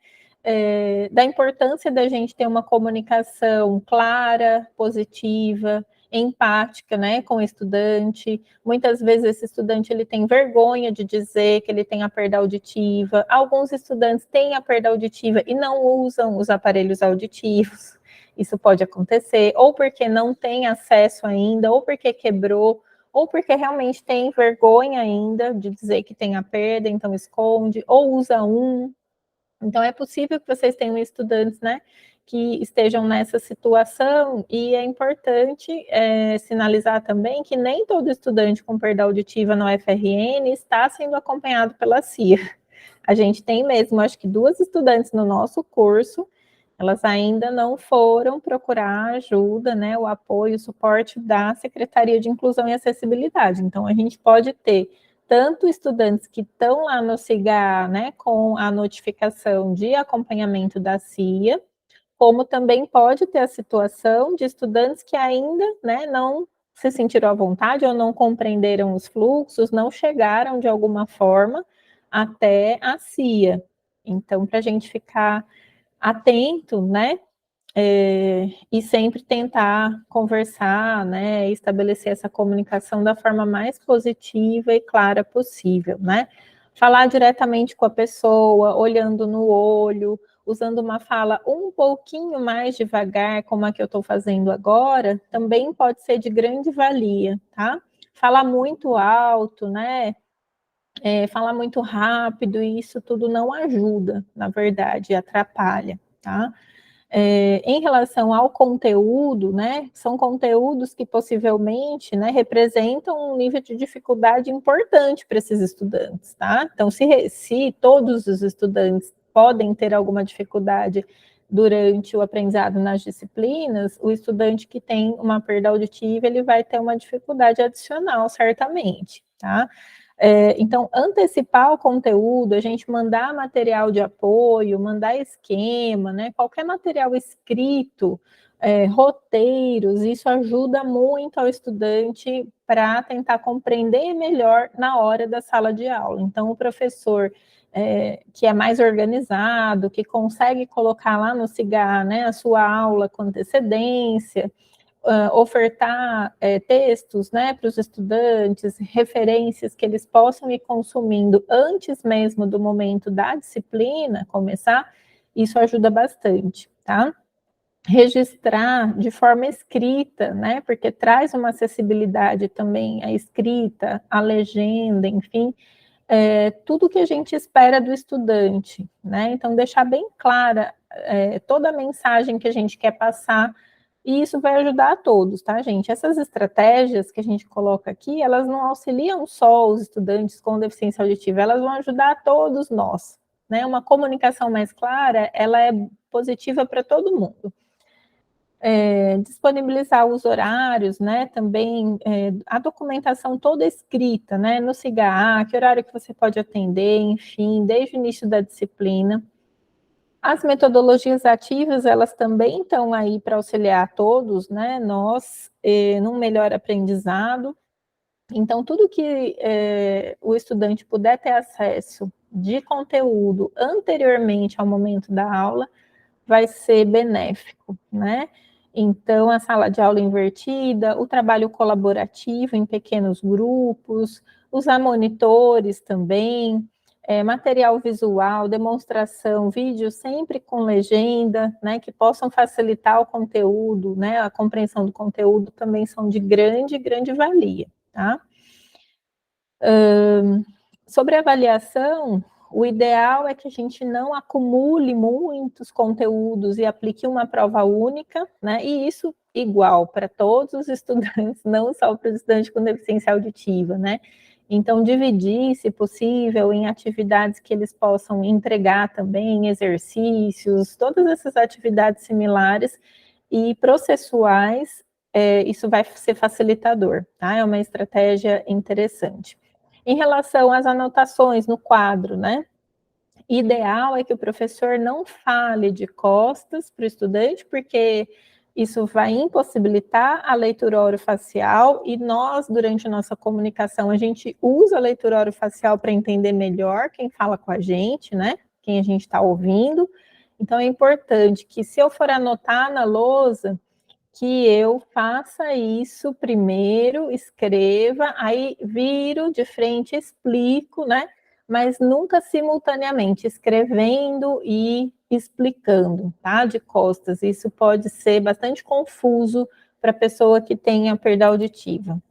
da importância da gente ter uma comunicação clara, positiva, empática, né, com o estudante. Muitas vezes esse estudante ele tem vergonha de dizer que ele tem a perda auditiva. Alguns estudantes têm a perda auditiva e não usam os aparelhos auditivos. Isso pode acontecer, ou porque não tem acesso ainda, ou porque quebrou, ou porque realmente tem vergonha ainda de dizer que tem a perda, então esconde, ou usa um. Então, é possível que vocês tenham estudantes, né, que estejam nessa situação, e é importante sinalizar também que nem todo estudante com perda auditiva no UFRN está sendo acompanhado pela CIA. A gente tem mesmo, acho que 2 estudantes no nosso curso, elas ainda não foram procurar ajuda, né, o apoio, o suporte da Secretaria de Inclusão e Acessibilidade. Então, a gente pode ter tanto estudantes que estão lá no SIGA, né, com a notificação de acompanhamento da CIA, como também pode ter a situação de estudantes que ainda, né, não se sentiram à vontade ou não compreenderam os fluxos, não chegaram de alguma forma até a CIA. Então, para a gente ficar atento, né, e sempre tentar conversar, né, estabelecer essa comunicação da forma mais positiva e clara possível, né? Falar diretamente com a pessoa, olhando no olho, usando uma fala um pouquinho mais devagar, como a que eu estou fazendo agora, também pode ser de grande valia, tá? Falar muito alto, né? Falar muito rápido, e isso tudo não ajuda, na verdade, atrapalha, tá? Em relação ao conteúdo, né, são conteúdos que possivelmente, né, representam um nível de dificuldade importante para esses estudantes, tá? Então, se todos os estudantes podem ter alguma dificuldade durante o aprendizado nas disciplinas, o estudante que tem uma perda auditiva, ele vai ter uma dificuldade adicional, certamente, tá? Então, antecipar o conteúdo, a gente mandar material de apoio, mandar esquema, né? Qualquer material escrito, roteiros, isso ajuda muito ao estudante para tentar compreender melhor na hora da sala de aula. Então, o professor que é mais organizado, que consegue colocar lá no SIGA, né, a sua aula com antecedência, ofertar textos, né, para os estudantes, referências que eles possam ir consumindo antes mesmo do momento da disciplina começar, isso ajuda bastante, tá? Registrar de forma escrita, né, porque traz uma acessibilidade também à escrita, à legenda, enfim, tudo que a gente espera do estudante, né? Então, deixar bem clara toda a mensagem que a gente quer passar. E isso vai ajudar a todos, tá, gente? Essas estratégias que a gente coloca aqui, elas não auxiliam só os estudantes com deficiência auditiva, elas vão ajudar a todos nós, né? Uma comunicação mais clara, ela é positiva para todo mundo. Disponibilizar os horários, né? Também a documentação toda escrita, né? No SIGA, que horário que você pode atender, enfim, desde o início da disciplina. As metodologias ativas, elas também estão aí para auxiliar todos, né, nós, num melhor aprendizado. Então, tudo que o estudante puder ter acesso de conteúdo anteriormente ao momento da aula, vai ser benéfico, né? Então, a sala de aula invertida, o trabalho colaborativo em pequenos grupos, usar monitores também, material visual, demonstração, vídeo sempre com legenda, né, que possam facilitar o conteúdo, né, a compreensão do conteúdo também são de grande valia, tá? Sobre a avaliação, o ideal é que a gente não acumule muitos conteúdos e aplique uma prova única, né, e isso igual para todos os estudantes, não só para os estudantes com deficiência auditiva, né? Então, dividir, se possível, em atividades que eles possam entregar também, exercícios, todas essas atividades similares e processuais, isso vai ser facilitador, tá? É uma estratégia interessante. Em relação às anotações no quadro, né? Ideal é que o professor não fale de costas para o estudante, porque isso vai impossibilitar a leitura orofacial, e nós, durante a nossa comunicação, a gente usa a leitura orofacial para entender melhor quem fala com a gente, né? Quem a gente está ouvindo. Então, é importante que, se eu for anotar na lousa, que eu faça isso primeiro, escreva, aí viro de frente, explico, né? Mas nunca simultaneamente, escrevendo e explicando, tá? De costas. Isso pode ser bastante confuso para a pessoa que tenha perda auditiva.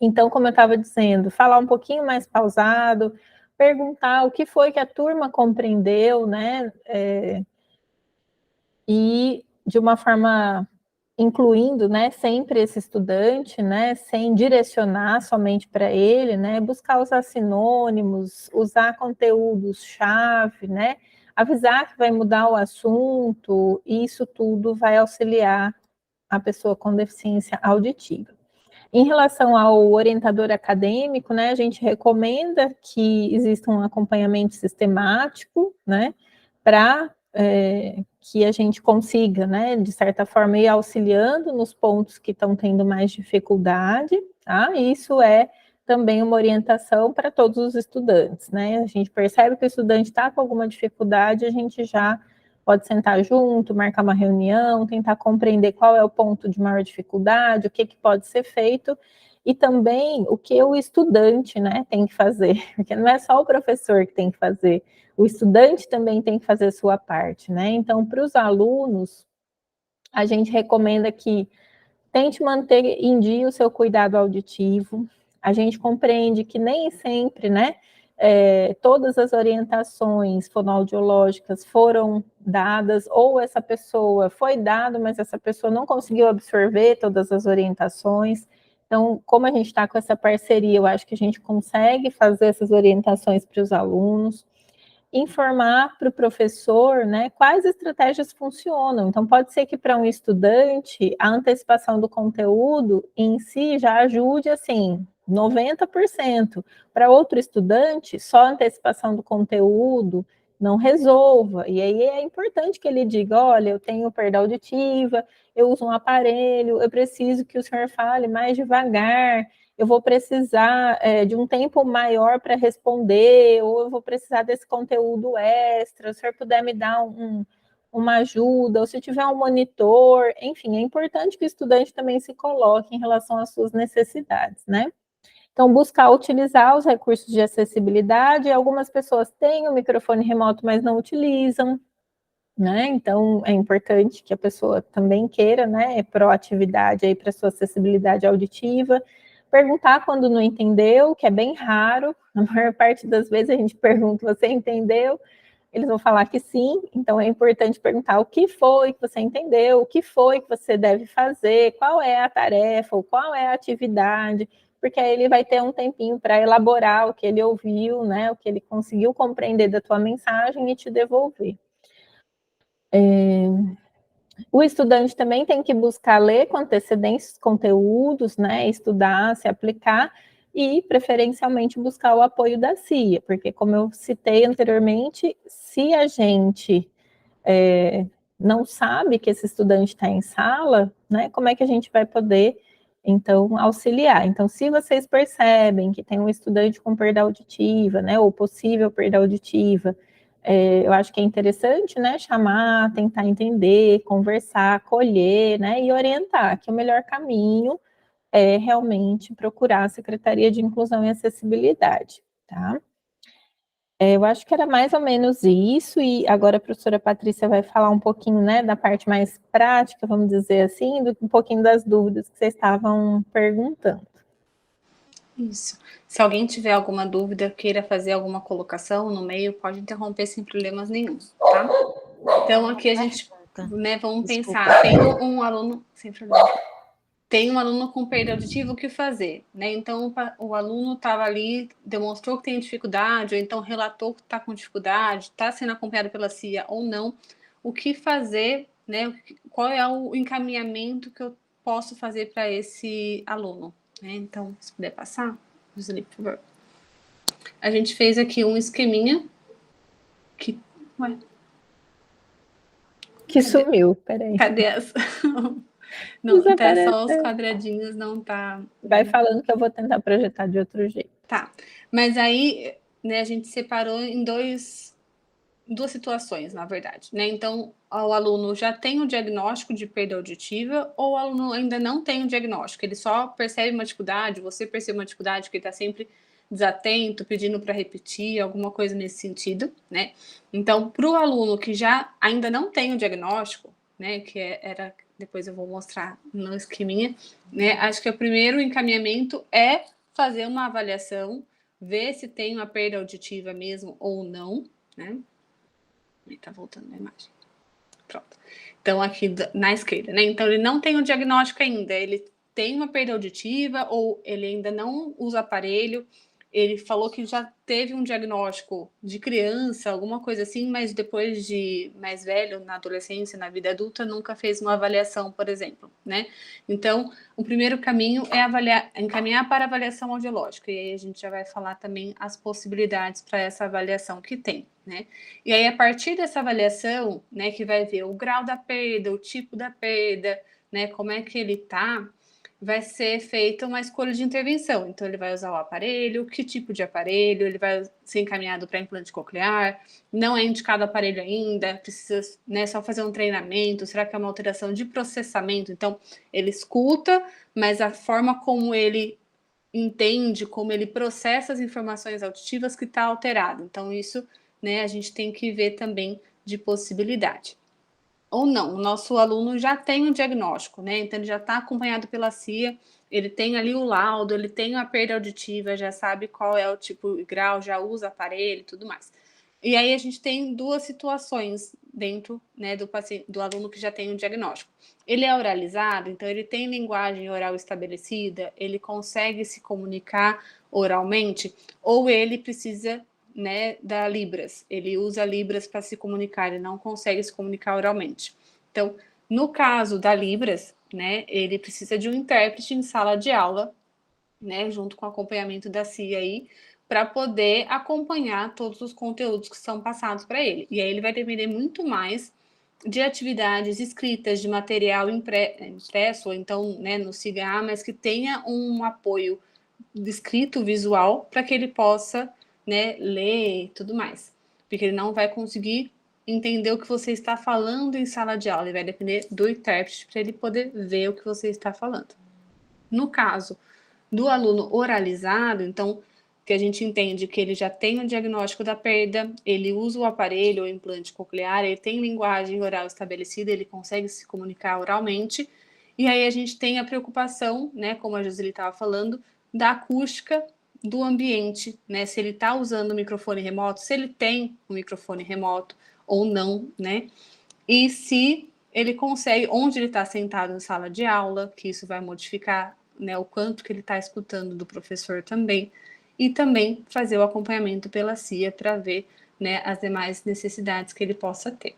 Então, como eu estava dizendo, falar um pouquinho mais pausado, perguntar o que foi que a turma compreendeu, né? E de uma forma incluindo, né, sempre esse estudante, né, sem direcionar somente para ele, né, buscar usar sinônimos, usar conteúdos-chave, né, avisar que vai mudar o assunto, e isso tudo vai auxiliar a pessoa com deficiência auditiva. Em relação ao orientador acadêmico, né, a gente recomenda que exista um acompanhamento sistemático, né, para que a gente consiga, né, de certa forma, ir auxiliando nos pontos que estão tendo mais dificuldade, tá? Isso é também uma orientação para todos os estudantes, né? A gente percebe que o estudante está com alguma dificuldade, a gente já pode sentar junto, marcar uma reunião, tentar compreender qual é o ponto de maior dificuldade, o que pode ser feito, e também o que o estudante, né, tem que fazer, porque não é só o professor que tem que fazer, o estudante também tem que fazer a sua parte, né? Então, para os alunos, a gente recomenda que tente manter em dia o seu cuidado auditivo. A gente compreende que nem sempre, né, todas as orientações fonoaudiológicas foram dadas, ou essa pessoa foi dada, mas essa pessoa não conseguiu absorver todas as orientações. Então, como a gente está com essa parceria, eu acho que a gente consegue fazer essas orientações para os alunos. Informar para o professor, né, quais estratégias funcionam. Então, pode ser que para um estudante, a antecipação do conteúdo em si já ajude, assim, 90%. Para outro estudante, só a antecipação do conteúdo não resolva. E aí é importante que ele diga, olha, eu tenho perda auditiva, eu uso um aparelho, eu preciso que o senhor fale mais devagar, eu vou precisar de um tempo maior para responder, ou eu vou precisar desse conteúdo extra, se o senhor puder me dar uma ajuda, ou se tiver um monitor, enfim, é importante que o estudante também se coloque em relação às suas necessidades, né? Então, buscar utilizar os recursos de acessibilidade, algumas pessoas têm o microfone remoto, mas não utilizam, né? Então, é importante que a pessoa também queira, né, proatividade aí para sua acessibilidade auditiva, perguntar quando não entendeu, que é bem raro, na maior parte das vezes a gente pergunta, você entendeu? Eles vão falar que sim, então é importante perguntar o que foi que você entendeu, o que foi que você deve fazer, qual é a tarefa, ou qual é a atividade, porque aí ele vai ter um tempinho para elaborar o que ele ouviu, né, o que ele conseguiu compreender da tua mensagem e te devolver. O estudante também tem que buscar ler com antecedência os conteúdos, né, estudar, se aplicar e, preferencialmente, buscar o apoio da CIA, porque, como eu citei anteriormente, se a gente não sabe que esse estudante está em sala, né, como é que a gente vai poder, então, auxiliar? Então, se vocês percebem que tem um estudante com perda auditiva, né, ou possível perda auditiva, eu acho que é interessante, né, chamar, tentar entender, conversar, acolher, né, e orientar, que o melhor caminho é realmente procurar a Secretaria de Inclusão e Acessibilidade, tá? Eu acho que era mais ou menos isso, e agora a professora Patrícia vai falar um pouquinho, né, da parte mais prática, vamos dizer assim, um pouquinho das dúvidas que vocês estavam perguntando. Isso. Se alguém tiver alguma dúvida, queira fazer alguma colocação no meio, pode interromper sem problemas nenhum, tá? Então, aqui a gente, né, vamos pensar, tem um aluno, sem problema, tem um aluno com perda auditiva, o que fazer, né? Então, o aluno estava ali, demonstrou que tem dificuldade, ou então relatou que está com dificuldade, está sendo acompanhado pela CIA ou não, o que fazer, né? Qual é o encaminhamento que eu posso fazer para esse aluno, né? Então, se puder passar, Joseli, por favor. A gente fez aqui um esqueminha que... Ué? Que sumiu, peraí. Cadê as... Não, tá só os quadradinhos, não tá... Vai falando que eu vou tentar projetar de outro jeito. Tá, mas aí, né, a gente separou em dois duas situações, na verdade, né? Então, o aluno já tem o diagnóstico de perda auditiva ou o aluno ainda não tem o diagnóstico, ele só percebe uma dificuldade, você percebe uma dificuldade que ele está sempre desatento, pedindo para repetir, alguma coisa nesse sentido, né? Então, para o aluno que já ainda não tem o diagnóstico, né, que era, depois eu vou mostrar no esqueminha, né? Acho que o primeiro encaminhamento é fazer uma avaliação, ver se tem uma perda auditiva mesmo ou não, né? Está voltando a imagem. Pronto. Então, aqui na esquerda, né? Então, ele não tem o diagnóstico ainda, ele tem uma perda auditiva ou ele ainda não usa aparelho. Ele falou que já teve um diagnóstico de criança, alguma coisa assim, mas depois de mais velho, na adolescência, na vida adulta, nunca fez uma avaliação, por exemplo, né? Então, o primeiro caminho é encaminhar para avaliação audiológica, e aí a gente já vai falar também as possibilidades para essa avaliação que tem, né? E aí, a partir dessa avaliação, né, que vai ver o grau da perda, o tipo da perda, né, como é que ele está, vai ser feita uma escolha de intervenção. Então, ele vai usar o aparelho, que tipo de aparelho, ele vai ser encaminhado para implante coclear, não é indicado aparelho ainda, precisa, né, só fazer um treinamento, será que é uma alteração de processamento? Então, ele escuta, mas a forma como ele entende, como ele processa as informações auditivas que está alterado. Então, isso, né, a gente tem que ver também de possibilidade. Ou não, o nosso aluno já tem um diagnóstico, né? Então, ele já está acompanhado pela CIA, ele tem ali o laudo, ele tem a perda auditiva, já sabe qual é o tipo e grau, já usa aparelho e tudo mais. E aí a gente tem duas situações dentro, né, do paciente, do aluno que já tem um diagnóstico. Ele é oralizado, então ele tem linguagem oral estabelecida, ele consegue se comunicar oralmente, ou ele precisa, né, da Libras. Ele usa Libras para se comunicar, ele não consegue se comunicar oralmente. Então, no caso da Libras, né, ele precisa de um intérprete em sala de aula, né, junto com o acompanhamento da CIA aí, para poder acompanhar todos os conteúdos que são passados para ele. E aí ele vai depender muito mais de atividades escritas, de material impresso, ou então, né, no CIGA, mas que tenha um apoio escrito, visual, para que ele possa, né, ler e tudo mais. Porque ele não vai conseguir entender o que você está falando em sala de aula, ele vai depender do intérprete para ele poder ver o que você está falando. No caso do aluno oralizado, então, que a gente entende que ele já tem o diagnóstico da perda, ele usa o aparelho ou implante coclear, ele tem linguagem oral estabelecida, ele consegue se comunicar oralmente, e aí a gente tem a preocupação, né, como a Joseli estava falando, da acústica do ambiente, né, se ele está usando o microfone remoto, se ele tem um microfone remoto ou não, né, e se ele consegue, onde ele está sentado em sala de aula, que isso vai modificar, né, o quanto que ele está escutando do professor também, e também fazer o acompanhamento pela CIA para ver, né, as demais necessidades que ele possa ter.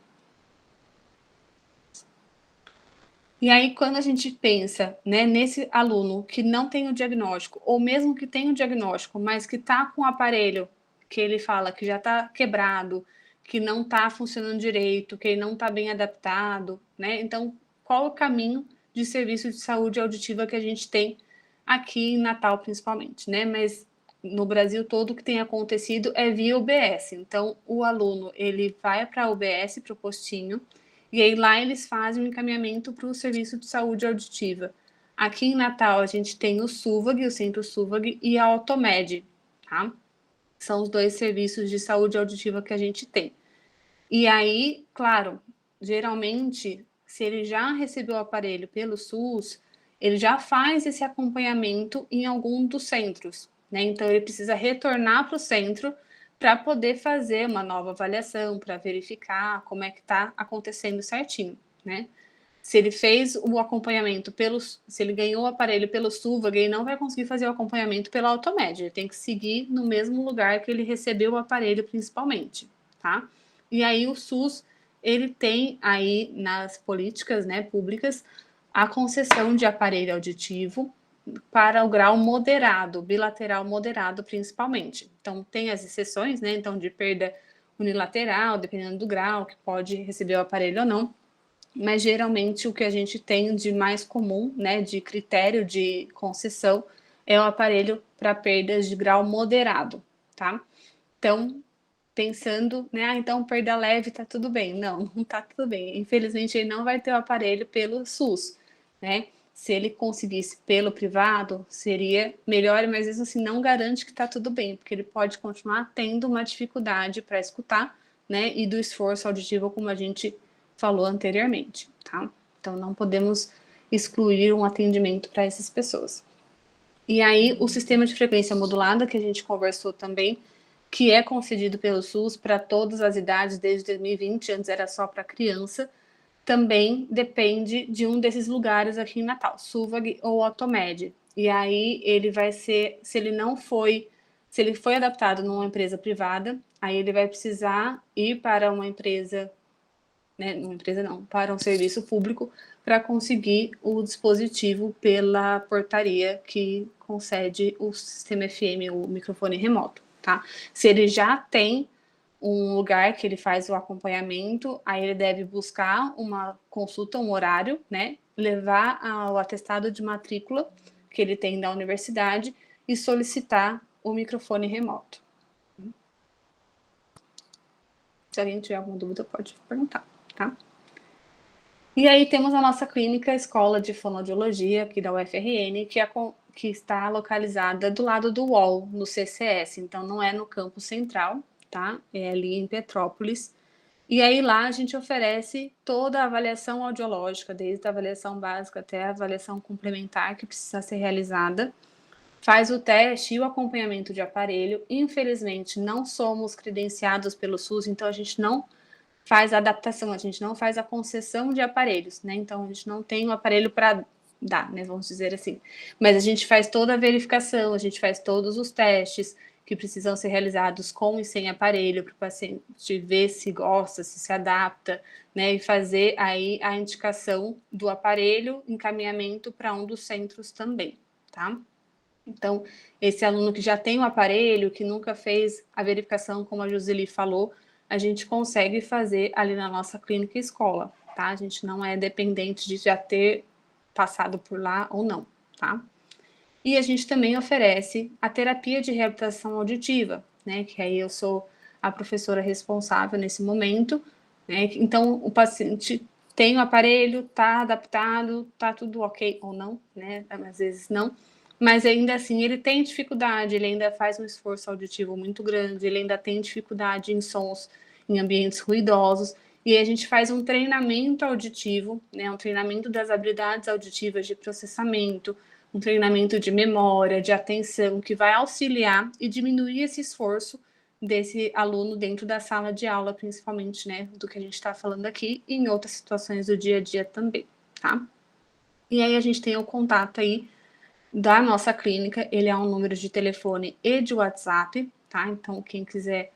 E aí, quando a gente pensa, né, nesse aluno que não tem o diagnóstico, ou mesmo que tem o diagnóstico, mas que está com o aparelho que ele fala que já está quebrado, que não está funcionando direito, que ele não está bem adaptado, né? Então, qual o caminho de serviço de saúde auditiva que a gente tem aqui em Natal, principalmente, né? Mas no Brasil todo o que tem acontecido é via UBS. Então, o aluno, ele vai para a UBS, para o postinho, e aí lá eles fazem o encaminhamento para o serviço de saúde auditiva. Aqui em Natal a gente tem o SUVAG, o Centro SUVAG, e a Automed, tá? São os dois serviços de saúde auditiva que a gente tem. E aí, claro, geralmente, se ele já recebeu o aparelho pelo SUS, ele já faz esse acompanhamento em algum dos centros, né? Então, ele precisa retornar para o centro para poder fazer uma nova avaliação, para verificar como é que está acontecendo certinho, né? Se ele fez o acompanhamento se ele ganhou o aparelho pelo SUVAG, ele não vai conseguir fazer o acompanhamento pela Automed, ele tem que seguir no mesmo lugar que ele recebeu o aparelho principalmente, tá? E aí o SUS, ele tem aí nas políticas, né, públicas, a concessão de aparelho auditivo para o grau moderado, bilateral moderado principalmente. Então, tem as exceções, né, então de perda unilateral, dependendo do grau, que pode receber o aparelho ou não, mas geralmente o que a gente tem de mais comum, né, de critério de concessão, é o aparelho para perdas de grau moderado, tá? Então, pensando, né, então perda leve tá tudo bem. Não, não tá tudo bem. Infelizmente, ele não vai ter o aparelho pelo SUS, né? Se ele conseguisse pelo privado, seria melhor, mas isso assim não garante que tá tudo bem, porque ele pode continuar tendo uma dificuldade para escutar, né, e do esforço auditivo, como a gente falou anteriormente, tá? Então, não podemos excluir um atendimento para essas pessoas. E aí, o sistema de frequência modulada, que a gente conversou também, que é concedido pelo SUS para todas as idades desde 2020, antes era só para criança, também depende de um desses lugares aqui em Natal, Suvag ou Otomed. E aí, ele vai ser, se ele foi adaptado numa empresa privada, aí ele vai precisar ir para uma empresa, né, uma empresa não, para um serviço público para conseguir o dispositivo pela portaria que concede o sistema FM, o microfone remoto, tá? Se ele já tem um lugar que ele faz o acompanhamento, aí ele deve buscar uma consulta, um horário, né? Levar o atestado de matrícula que ele tem da universidade e solicitar o microfone remoto. Se alguém tiver alguma dúvida, pode perguntar, tá? E aí temos a nossa clínica Escola de Fonoaudiologia, aqui da UFRN, que está localizada do lado do UOL, no CCS. Então, não é no campus central, tá? É ali em Petrópolis. E aí lá a gente oferece toda a avaliação audiológica, desde a avaliação básica até a avaliação complementar que precisa ser realizada. Faz o teste e o acompanhamento de aparelho. Infelizmente, não somos credenciados pelo SUS, então a gente não faz a adaptação, a gente não faz a concessão de aparelhos, né? Então, a gente não tem o aparelho para dar, né? Vamos dizer assim. Mas a gente faz toda a verificação, a gente faz todos os testes que precisam ser realizados com e sem aparelho, para o paciente ver se gosta, se adapta, né? E fazer aí a indicação do aparelho, encaminhamento para um dos centros também, tá? Então, esse aluno que já tem o aparelho, que nunca fez a verificação, como a Joseli falou, a gente consegue fazer ali na nossa clínica escola, tá? A gente não é dependente de já ter passado por lá ou não, tá? E a gente também oferece a terapia de reabilitação auditiva, né? Que aí eu sou a professora responsável nesse momento, né? Então, o paciente tem o aparelho, tá adaptado, tá tudo ok ou não, né? Às vezes não. Mas ainda assim ele tem dificuldade, ele ainda faz um esforço auditivo muito grande, ele ainda tem dificuldade em sons em ambientes ruidosos, e a gente faz um treinamento auditivo, né, um treinamento das habilidades auditivas de processamento, um treinamento de memória, de atenção, que vai auxiliar e diminuir esse esforço desse aluno dentro da sala de aula, principalmente, né, do que a gente está falando aqui, e em outras situações do dia a dia também, tá? E aí a gente tem o contato aí da nossa clínica, ele é um número de telefone e de WhatsApp, tá? Então, quem quiser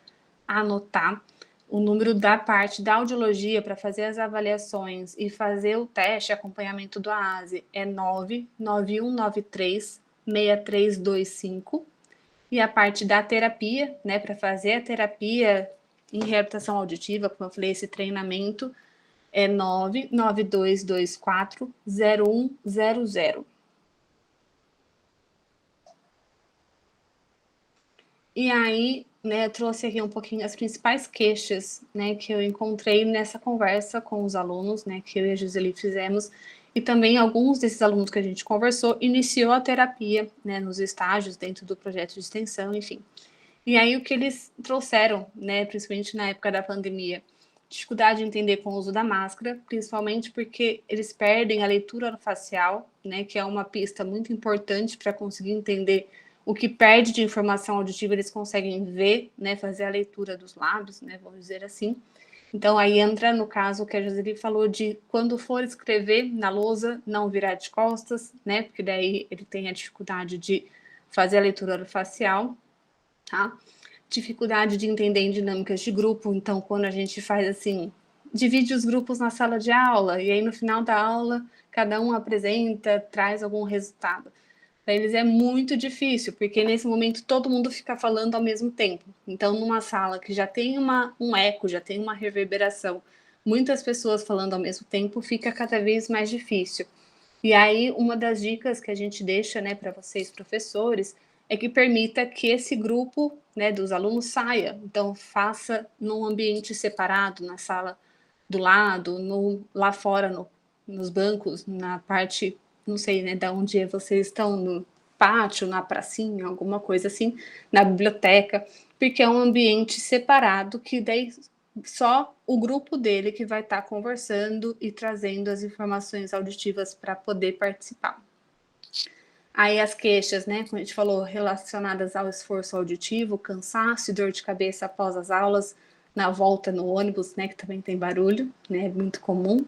anotar, o número da parte da audiologia para fazer as avaliações e fazer o teste, acompanhamento do AASE, é 99193-6325. E a parte da terapia, né, para fazer a terapia em reabilitação auditiva, como eu falei, esse treinamento, é 99224-0100. E aí, né, eu trouxe aqui um pouquinho as principais queixas, né, que eu encontrei nessa conversa com os alunos, né, que eu e a Joseli fizemos, e também alguns desses alunos que a gente conversou iniciou a terapia, né, nos estágios dentro do projeto de extensão, enfim. E aí o que eles trouxeram, né, principalmente na época da pandemia, dificuldade de entender com o uso da máscara, principalmente porque eles perdem a leitura facial, né, que é uma pista muito importante para conseguir entender o que perde de informação auditiva, eles conseguem ver, né, fazer a leitura dos lábios, né, vamos dizer assim. Então, aí entra no caso que a Joseli falou de quando for escrever na lousa, não virar de costas, né, porque daí ele tem a dificuldade de fazer a leitura facial, tá? Dificuldade de entender em dinâmicas de grupo, então, quando a gente faz assim, divide os grupos na sala de aula, e aí no final da aula, cada um apresenta, traz algum resultado. Para eles é muito difícil, porque nesse momento todo mundo fica falando ao mesmo tempo. Então, numa sala que já tem um eco, já tem uma reverberação, muitas pessoas falando ao mesmo tempo, fica cada vez mais difícil. E aí, uma das dicas que a gente deixa, né, para vocês, professores, é que permita que esse grupo, né, dos alunos saia. Então, faça num ambiente separado, na sala do lado, lá fora, nos bancos, na parte, não sei, né, da onde vocês estão, no pátio, na pracinha, alguma coisa assim, na biblioteca, porque é um ambiente separado que daí só o grupo dele que vai estar conversando e trazendo as informações auditivas para poder participar. Aí as queixas, né, como a gente falou, relacionadas ao esforço auditivo, cansaço e dor de cabeça após as aulas, na volta no ônibus, né, que também tem barulho, né, é muito comum.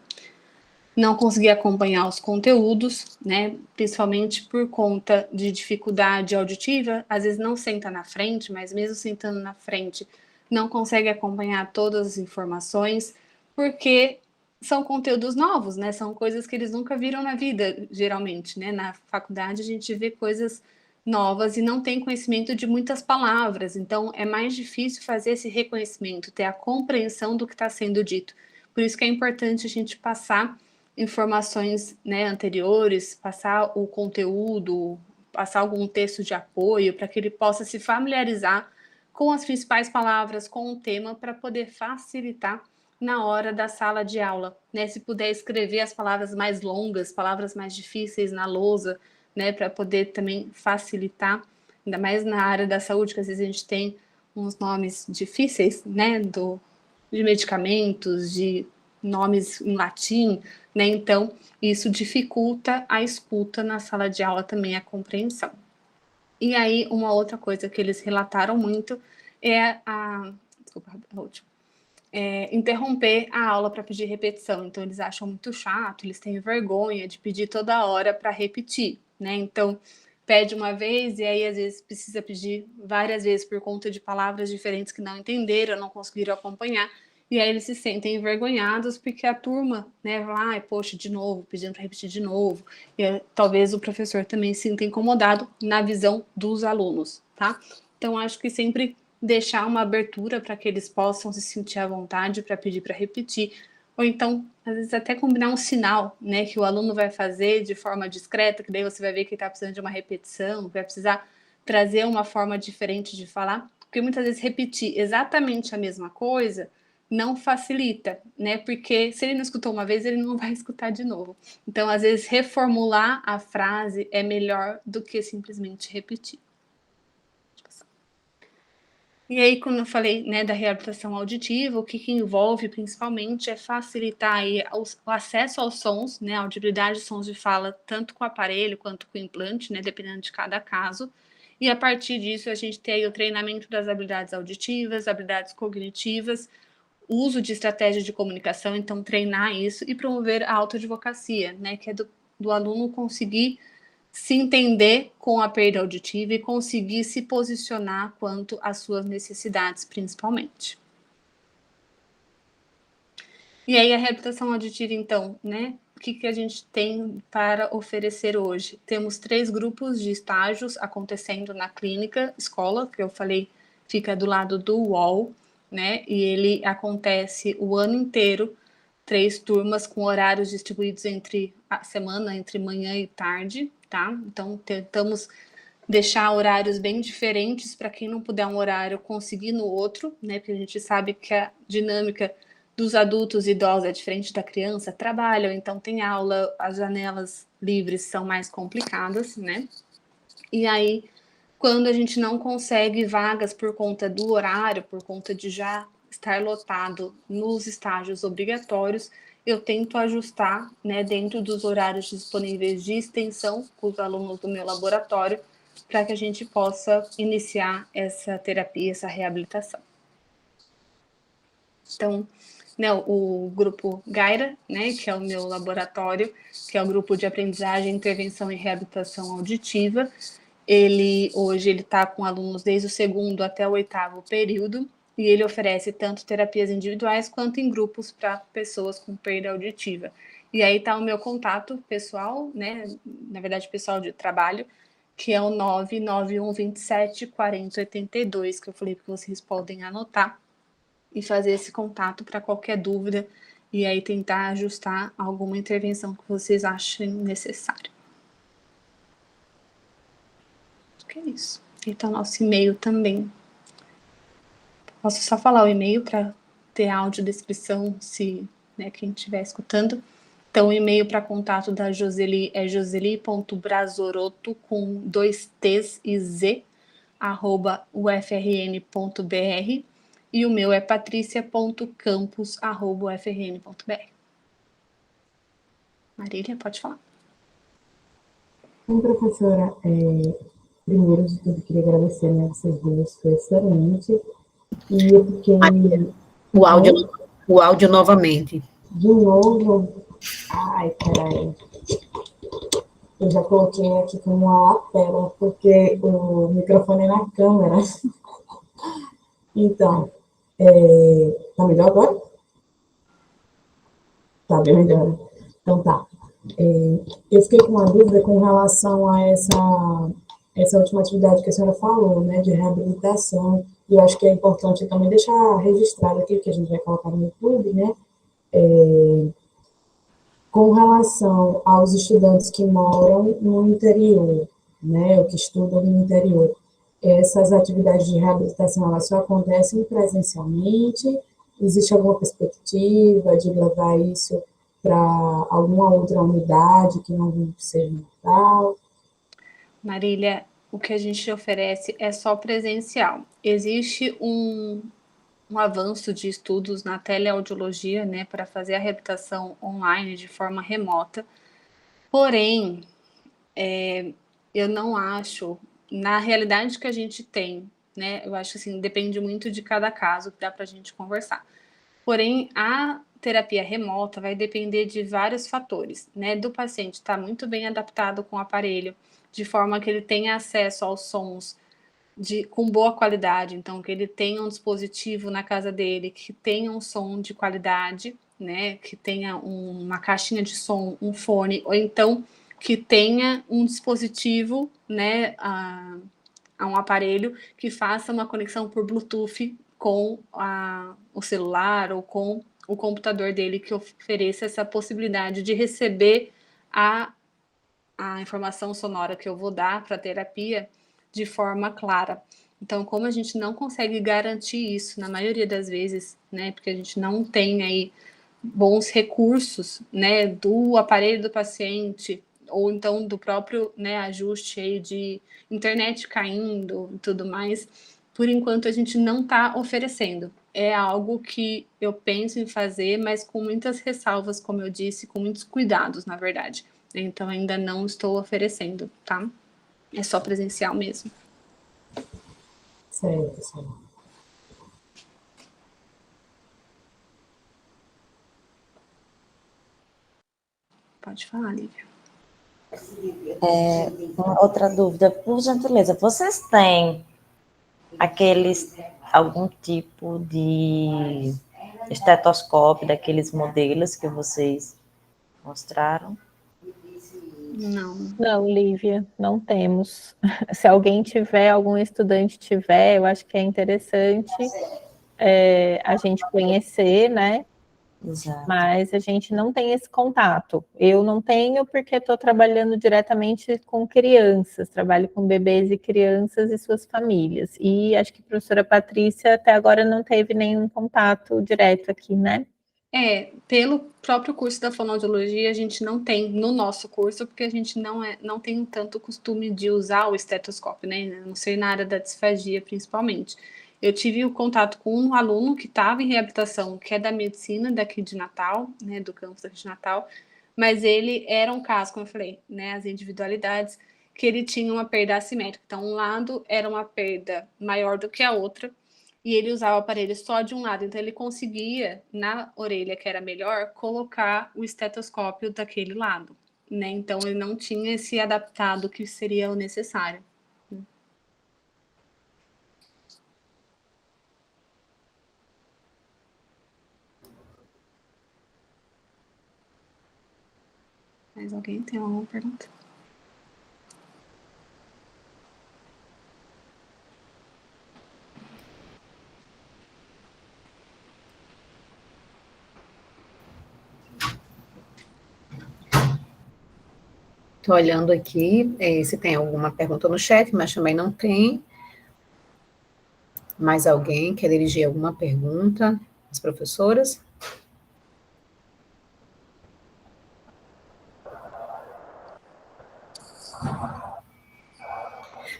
Não conseguir acompanhar os conteúdos, né, principalmente por conta de dificuldade auditiva, às vezes não senta na frente, mas mesmo sentando na frente, não consegue acompanhar todas as informações, porque são conteúdos novos, né, são coisas que eles nunca viram na vida, geralmente, né, na faculdade a gente vê coisas novas e não tem conhecimento de muitas palavras, então é mais difícil fazer esse reconhecimento, ter a compreensão do que está sendo dito. Por isso que é importante a gente passar informações, né, anteriores, passar o conteúdo, passar algum texto de apoio para que ele possa se familiarizar com as principais palavras, com o tema, para poder facilitar na hora da sala de aula, né? Se puder escrever as palavras mais longas, palavras mais difíceis na lousa, né, para poder também facilitar, ainda mais na área da saúde, que às vezes a gente tem uns nomes difíceis, né, de medicamentos, de nomes em latim, né? Então, isso dificulta a escuta na sala de aula também, a compreensão. E aí, uma outra coisa que eles relataram muito é interromper a aula para pedir repetição. Então, eles acham muito chato, eles têm vergonha de pedir toda hora para repetir, né? Então, pede uma vez e aí, às vezes, precisa pedir várias vezes por conta de palavras diferentes que não entenderam, não conseguiram acompanhar. E aí eles se sentem envergonhados porque a turma, né, vai, poxa, de novo, pedindo para repetir de novo. E talvez o professor também se sinta incomodado na visão dos alunos, tá? Então, acho que sempre deixar uma abertura para que eles possam se sentir à vontade para pedir para repetir. Ou então, às vezes, até combinar um sinal, né, que o aluno vai fazer de forma discreta, que daí você vai ver que está precisando de uma repetição, vai precisar trazer uma forma diferente de falar. Porque muitas vezes repetir exatamente a mesma coisa não facilita, né? Porque se ele não escutou uma vez, ele não vai escutar de novo. Então, às vezes, reformular a frase é melhor do que simplesmente repetir. E aí, quando eu falei, né, da reabilitação auditiva, o que envolve principalmente é facilitar aí o acesso aos sons, né, a audibilidade de sons de fala, tanto com o aparelho quanto com o implante, né, dependendo de cada caso. E a partir disso, a gente tem aí o treinamento das habilidades auditivas, habilidades cognitivas, uso de estratégias de comunicação, então treinar isso e promover a autoadvocacia, né, que é do aluno conseguir se entender com a perda auditiva e conseguir se posicionar quanto às suas necessidades, principalmente. E aí a reabilitação auditiva, então, né, o que a gente tem para oferecer hoje? Temos 3 grupos de estágios acontecendo na clínica escola, que eu falei, fica do lado do UOL, né, e ele acontece o ano inteiro, 3 turmas com horários distribuídos entre a semana, entre manhã e tarde, tá? Então, tentamos deixar horários bem diferentes para quem não puder um horário conseguir no outro, né? Porque a gente sabe que a dinâmica dos adultos e idosos é diferente da criança, trabalham, então tem aula, as janelas livres são mais complicadas, né? E aí, quando a gente não consegue vagas por conta do horário, por conta de já estar lotado nos estágios obrigatórios, eu tento ajustar, né, dentro dos horários disponíveis de extensão com os alunos do meu laboratório, para que a gente possa iniciar essa terapia, essa reabilitação. Então, né, o grupo Gaira, né, que é o meu laboratório, que é o grupo de aprendizagem, intervenção e reabilitação auditiva, hoje ele está com alunos desde o 2º até o 8º período, e ele oferece tanto terapias individuais quanto em grupos para pessoas com perda auditiva. E aí está o meu contato pessoal, né, na verdade pessoal de trabalho, que é o 991274082, que eu falei que vocês podem anotar e fazer esse contato para qualquer dúvida e aí tentar ajustar alguma intervenção que vocês achem necessário. Acho que é isso. Está o nosso e-mail também. Posso só falar o e-mail para ter audiodescrição, se, né, quem estiver escutando. Então, o e-mail para contato da Joseli é joseli.brazoroto, com 2 T's e Z, @ufrn.br, e o meu é patricia.campos@ufrn.br. Marília, pode falar. Então, professora, primeiro de tudo, queria agradecer, né, vocês duas, foi excelente. E eu fiquei... O áudio novamente. De novo? Ai, peraí. Eu já coloquei aqui como uma lapela, porque o microfone é na câmera. Então, tá melhor agora? Tá bem melhor. Então tá. Eu fiquei com uma dúvida com relação a essa última atividade que a senhora falou, né, de reabilitação. E eu acho que é importante também deixar registrado aqui, que a gente vai colocar no YouTube, né, com relação aos estudantes que moram no interior, né, ou que estudam no interior. Essas atividades de reabilitação, elas só acontecem presencialmente? Existe alguma perspectiva de levar isso para alguma outra unidade que não seja Natal? Marília, o que a gente oferece é só presencial. Existe um avanço de estudos na teleaudiologia, né, para fazer a reabilitação online de forma remota. Porém, eu não acho, na realidade que a gente tem, né, eu acho que assim, depende muito de cada caso, que dá para a gente conversar. Porém, a terapia remota vai depender de vários fatores, né, do paciente estar muito bem adaptado com o aparelho, de forma que ele tenha acesso aos sons com boa qualidade, então que ele tenha um dispositivo na casa dele que tenha um som de qualidade, né, que tenha uma caixinha de som, um fone, ou então que tenha um dispositivo, né, a um aparelho que faça uma conexão por Bluetooth com o celular ou com o computador dele, que ofereça essa possibilidade de receber a informação sonora que eu vou dar para a terapia de forma clara. Então, como a gente não consegue garantir isso na maioria das vezes, né, porque a gente não tem aí bons recursos, né, do aparelho do paciente, ou então do próprio, né, ajuste aí de internet caindo e tudo mais, por enquanto a gente não está oferecendo. É algo que eu penso em fazer, mas com muitas ressalvas, como eu disse, com muitos cuidados, na verdade. Então ainda não estou oferecendo, tá? É só presencial mesmo. Certo, senhora. Pode falar, Lívia. Uma outra dúvida, por gentileza, vocês têm algum tipo de estetoscópio daqueles modelos que vocês mostraram? Não. Não, Lívia, não temos. Se alguém tiver, algum estudante tiver, eu acho que é interessante a gente conhecer, né? Exato. Mas a gente não tem esse contato. Eu não tenho porque estou trabalhando diretamente com crianças, trabalho com bebês e crianças e suas famílias. E acho que a professora Patrícia até agora não teve nenhum contato direto aqui, né? Pelo próprio curso da fonoaudiologia, a gente não tem no nosso curso, porque a gente não tem tanto costume de usar o estetoscópio, né? Não sei na área da disfagia, principalmente. Eu tive o contato com um aluno que estava em reabilitação, que é da medicina daqui de Natal, né, do campus daqui de Natal, mas ele era um caso, como eu falei, né, as individualidades, que ele tinha uma perda assimétrica. Então, um lado era uma perda maior do que a outra, e ele usava o aparelho só de um lado, então ele conseguia, na orelha que era melhor, colocar o estetoscópio daquele lado, né? Então ele não tinha se adaptado que seria o necessário. Mais alguém tem alguma pergunta? Estou olhando aqui se tem alguma pergunta no chat, mas também não tem. Mais alguém quer dirigir alguma pergunta às professoras?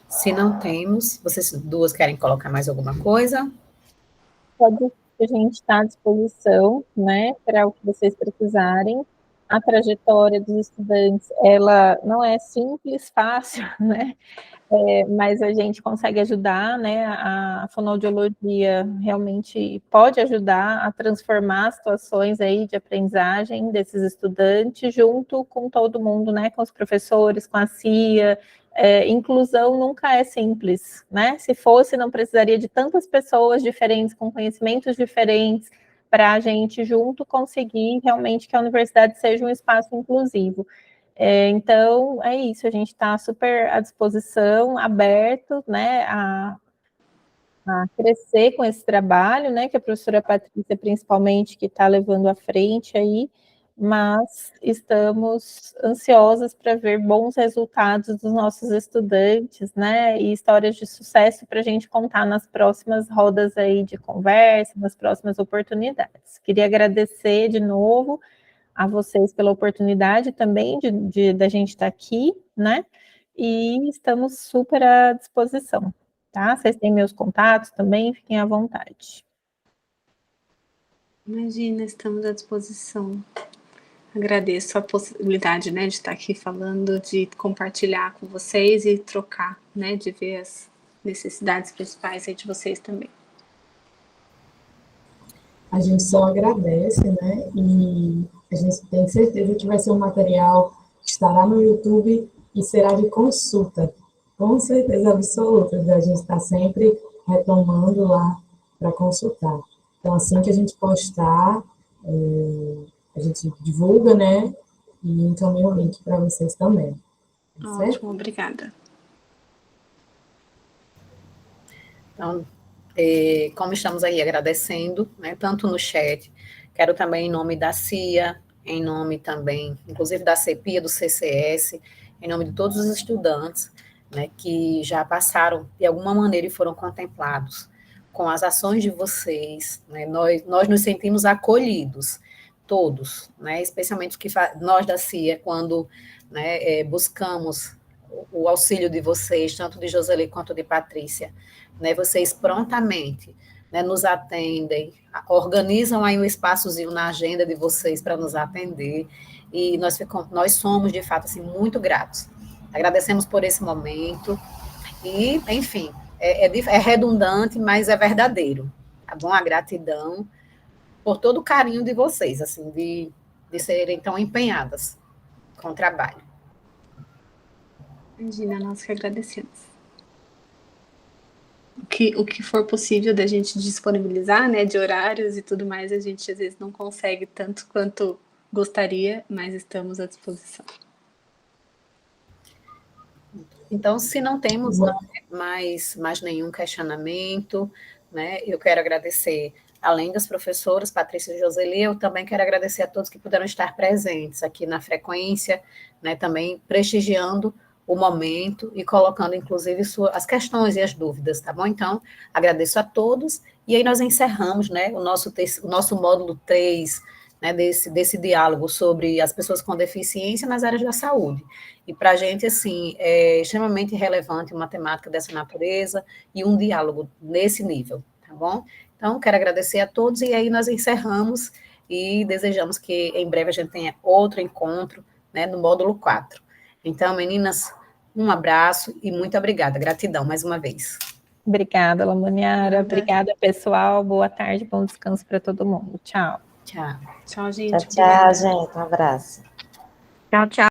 Se não temos, vocês duas querem colocar mais alguma coisa? Pode, a gente está à disposição, né, para o que vocês precisarem. A trajetória dos estudantes, ela não é simples, fácil, né, mas a gente consegue ajudar, né, a fonoaudiologia realmente pode ajudar a transformar situações aí de aprendizagem desses estudantes, junto com todo mundo, né, com os professores, com a CIA. Inclusão nunca é simples, né? Se fosse, não precisaria de tantas pessoas diferentes, com conhecimentos diferentes, para a gente junto conseguir realmente que a universidade seja um espaço inclusivo. Então, é isso, a gente está super à disposição, aberto, né, a crescer com esse trabalho, né, que a professora Patrícia, principalmente, que está levando à frente aí, mas estamos ansiosas para ver bons resultados dos nossos estudantes, né, e histórias de sucesso para a gente contar nas próximas rodas aí de conversa, nas próximas oportunidades. Queria agradecer de novo a vocês pela oportunidade também da gente estar aqui, né, e estamos super à disposição, tá? Vocês têm meus contatos também, fiquem à vontade. Imagina, estamos à disposição. Agradeço a possibilidade, né, de estar aqui falando, de compartilhar com vocês e trocar, né, de ver as necessidades principais aí de vocês também. A gente só agradece, né, e a gente tem certeza que vai ser um material que estará no YouTube e será de consulta, com certeza absoluta, a gente está sempre retomando lá para consultar. Então, assim que a gente postar, a gente divulga, né, e encaminha o link para vocês também. Ótimo, certo? Obrigada. Então, como estamos aí agradecendo, né, tanto no chat, quero também em nome da CIA, em nome também, inclusive da CEPIA, do CCS, em nome de todos os estudantes, né, que já passaram de alguma maneira e foram contemplados com as ações de vocês, né, nós nos sentimos acolhidos, todos, né, especialmente que nós da CIA, quando, né, buscamos o auxílio de vocês, tanto de Joseli quanto de Patrícia, né, vocês prontamente, né, nos atendem, organizam aí um espaçozinho na agenda de vocês para nos atender, e nós somos, de fato, assim, muito gratos. Agradecemos por esse momento, e, enfim, é redundante, mas é verdadeiro, tá bom? A gratidão por todo o carinho de vocês, assim, de serem tão empenhadas com o trabalho. Imagina, nós que agradecemos. O que for possível da gente disponibilizar, né, de horários e tudo mais, a gente às vezes não consegue tanto quanto gostaria, mas estamos à disposição. Então, se não temos mais nenhum questionamento, né, eu quero agradecer, além das professoras, Patrícia e Joseli, eu também quero agradecer a todos que puderam estar presentes aqui na frequência, né, também prestigiando o momento e colocando, inclusive, as questões e as dúvidas, tá bom? Então, agradeço a todos, e aí nós encerramos, né, o nosso módulo 3, né, desse diálogo sobre as pessoas com deficiência nas áreas da saúde. E para a gente, assim, é extremamente relevante uma temática dessa natureza e um diálogo nesse nível, tá bom? Então, quero agradecer a todos, e aí nós encerramos e desejamos que em breve a gente tenha outro encontro, né, no módulo 4. Então, meninas, um abraço e muito obrigada. Gratidão mais uma vez. Obrigada, Lamoniara. Obrigada, pessoal. Boa tarde, bom descanso para todo mundo. Tchau. Tchau. Tchau, gente. Tchau, gente. Um abraço. Tchau, tchau.